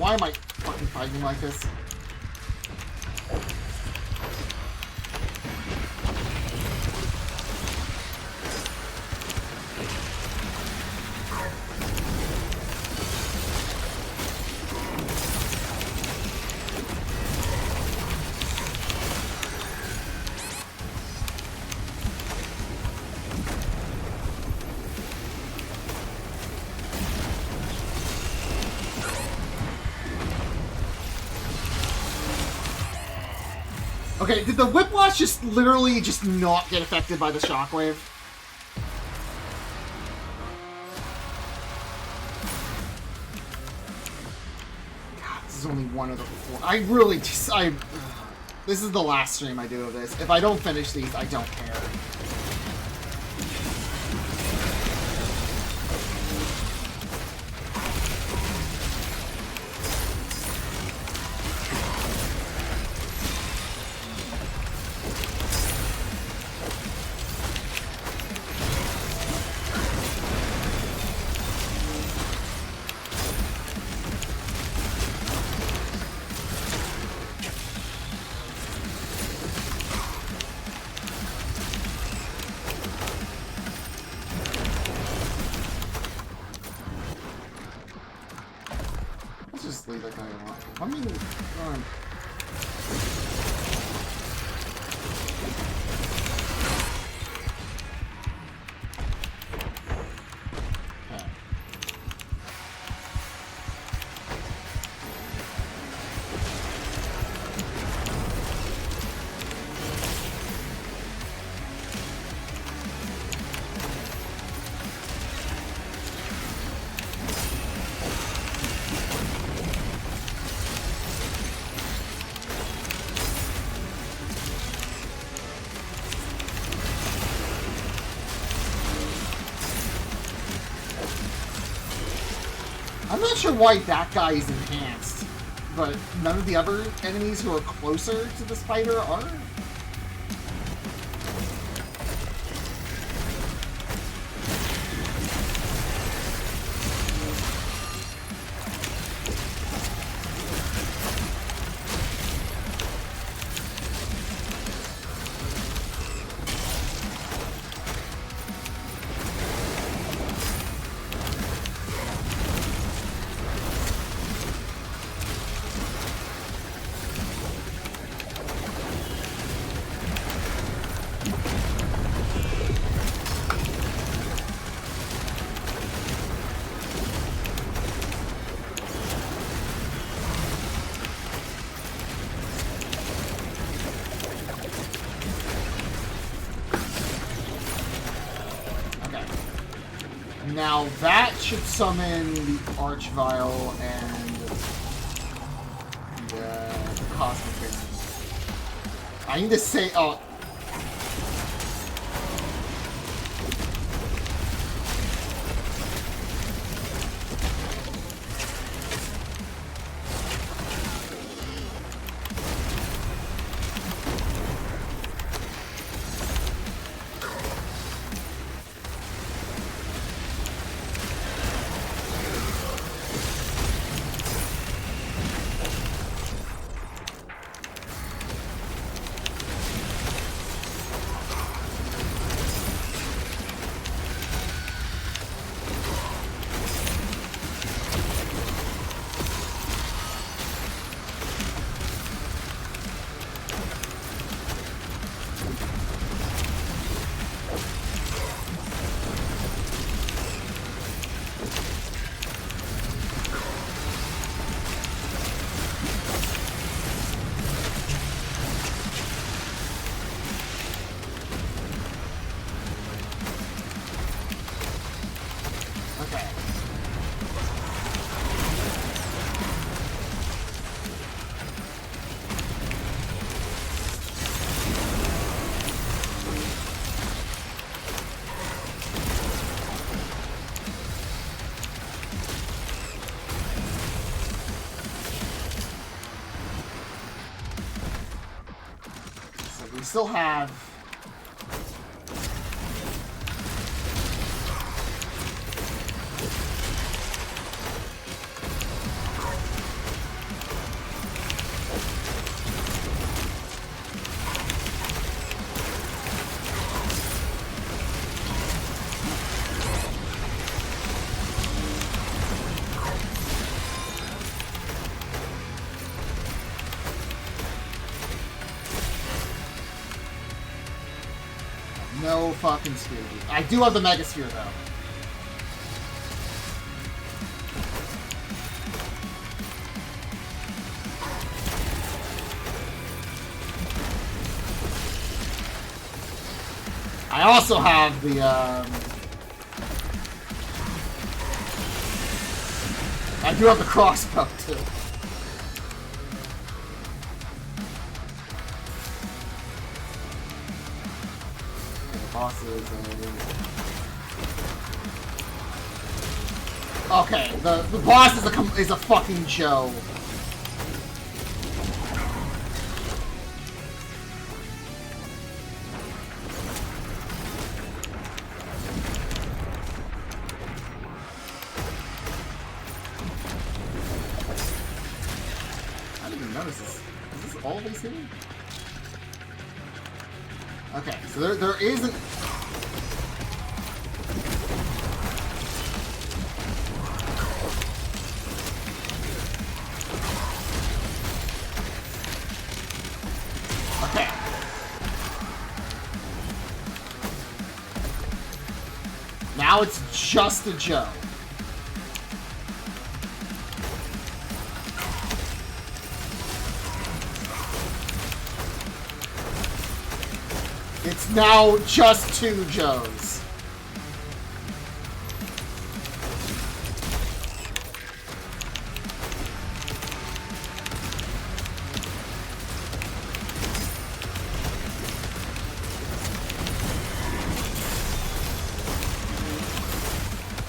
Why am I fucking fighting like this? Okay, did the whiplash just literally just not get affected by the shockwave? God, this is only one of the four. I really just, this is the last stream I do of this. If I don't finish these, I don't care. Leave that guy alone. I mean, okay. I'm not sure why that guy is enhanced, but none of the other enemies who are closer to the spider are. Now that should summon the Archvile and the Cosmic Barons. I need to say, oh. We still have No fucking sphere. I do have the Mega Sphere, though. I also have the, I do have the crossbow, too. The bosses, okay, the boss is a fucking Joe. Always hitting? Okay, so there isn't. Okay. Now it's just a Joe. It's now just two Joes.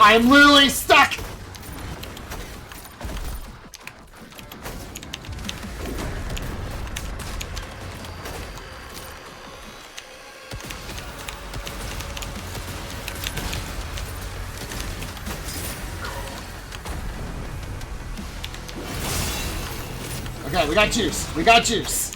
I'm literally stuck! Okay, we got juice. We got juice.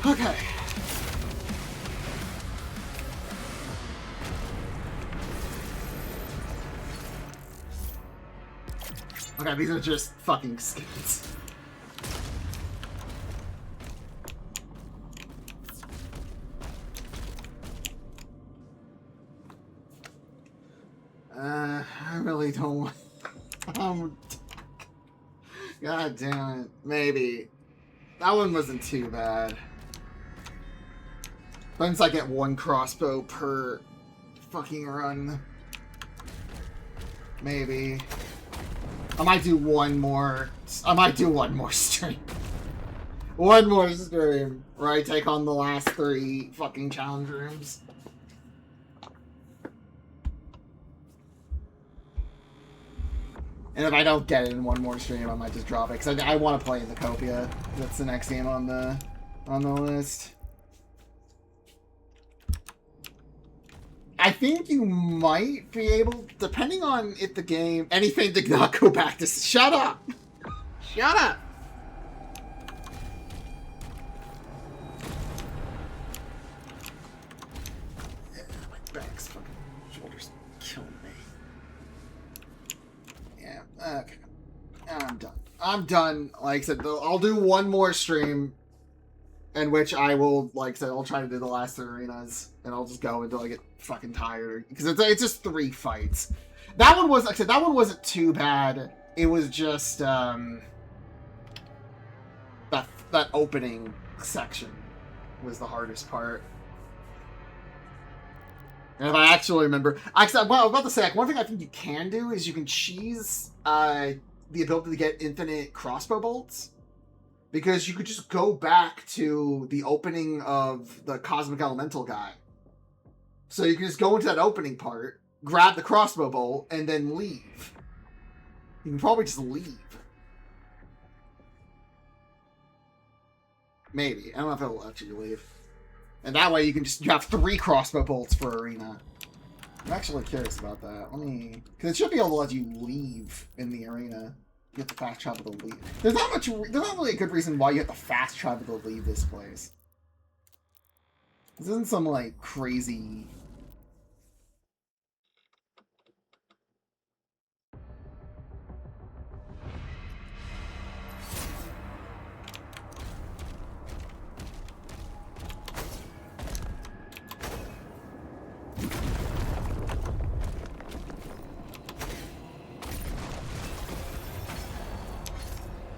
Okay. Okay, these are just fucking skins. I really don't. God damn it. Maybe. That one wasn't too bad. Sometimes I get one crossbow per fucking run. Maybe. I might do one more. I might do one more stream. One more stream where I take on the last 3 fucking challenge rooms. And if I don't get it in one more stream, I might just drop it because I want to play the Copia. That's the next game on the list. I think you might be able, depending on if the game, anything did not go back to. Shut up! Shut up! Yeah, my back's fucking shoulders killing me. Yeah, okay. I'm done. I'm done. Like I said, I'll do one more stream in which I will, like I said, I'll try to do the last 3 arenas, and I'll just go until I get fucking tired. Because it's just 3 fights. That one was, like I said, that one wasn't too bad. It was just, that opening section was the hardest part. And if I actually remember, actually, well, I was about to say, like, one thing I think you can do is you can cheese, the ability to get infinite crossbow bolts. Because you could just go back to the opening of the Cosmic Elemental guy. So you can just go into that opening part, grab the crossbow bolt, and then leave. You can probably just leave. Maybe. I don't know if it'll let you leave. And that way you have 3 crossbow bolts for arena. I'm actually curious about that. Let me... Because it should be able to let you leave in the arena. You have to fast travel to leave. There's not really a good reason why you have to fast travel to leave this place. This isn't some, like, crazy...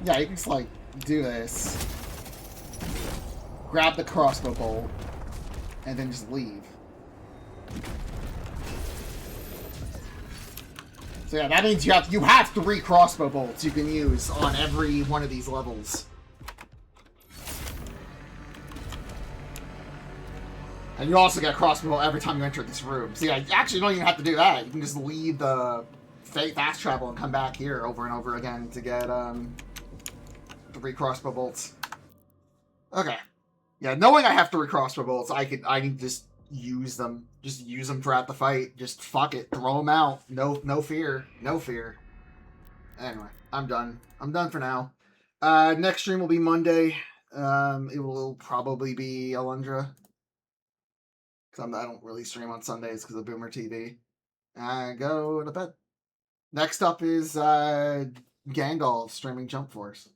Yeah, you can just, like, do this. Grab the crossbow bolt. And then just leave. So yeah, that means you have 3 crossbow bolts you can use on every one of these levels. And you also get a crossbow bolt every time you enter this room. So yeah, you actually don't even have to do that. You can just leave the fast travel and come back here over and over again to get 3 crossbow bolts. Okay. Yeah, knowing I have 3 crossbow bolts, I can just use them. Just use them throughout the fight. Just fuck it. Throw them out. No fear. No fear. Anyway, I'm done. I'm done for now. Next stream will be Monday. It will probably be Alundra. Because I don't really stream on Sundays because of Boomer TV. Go to bed. Next up is Gandalf streaming Jump Force.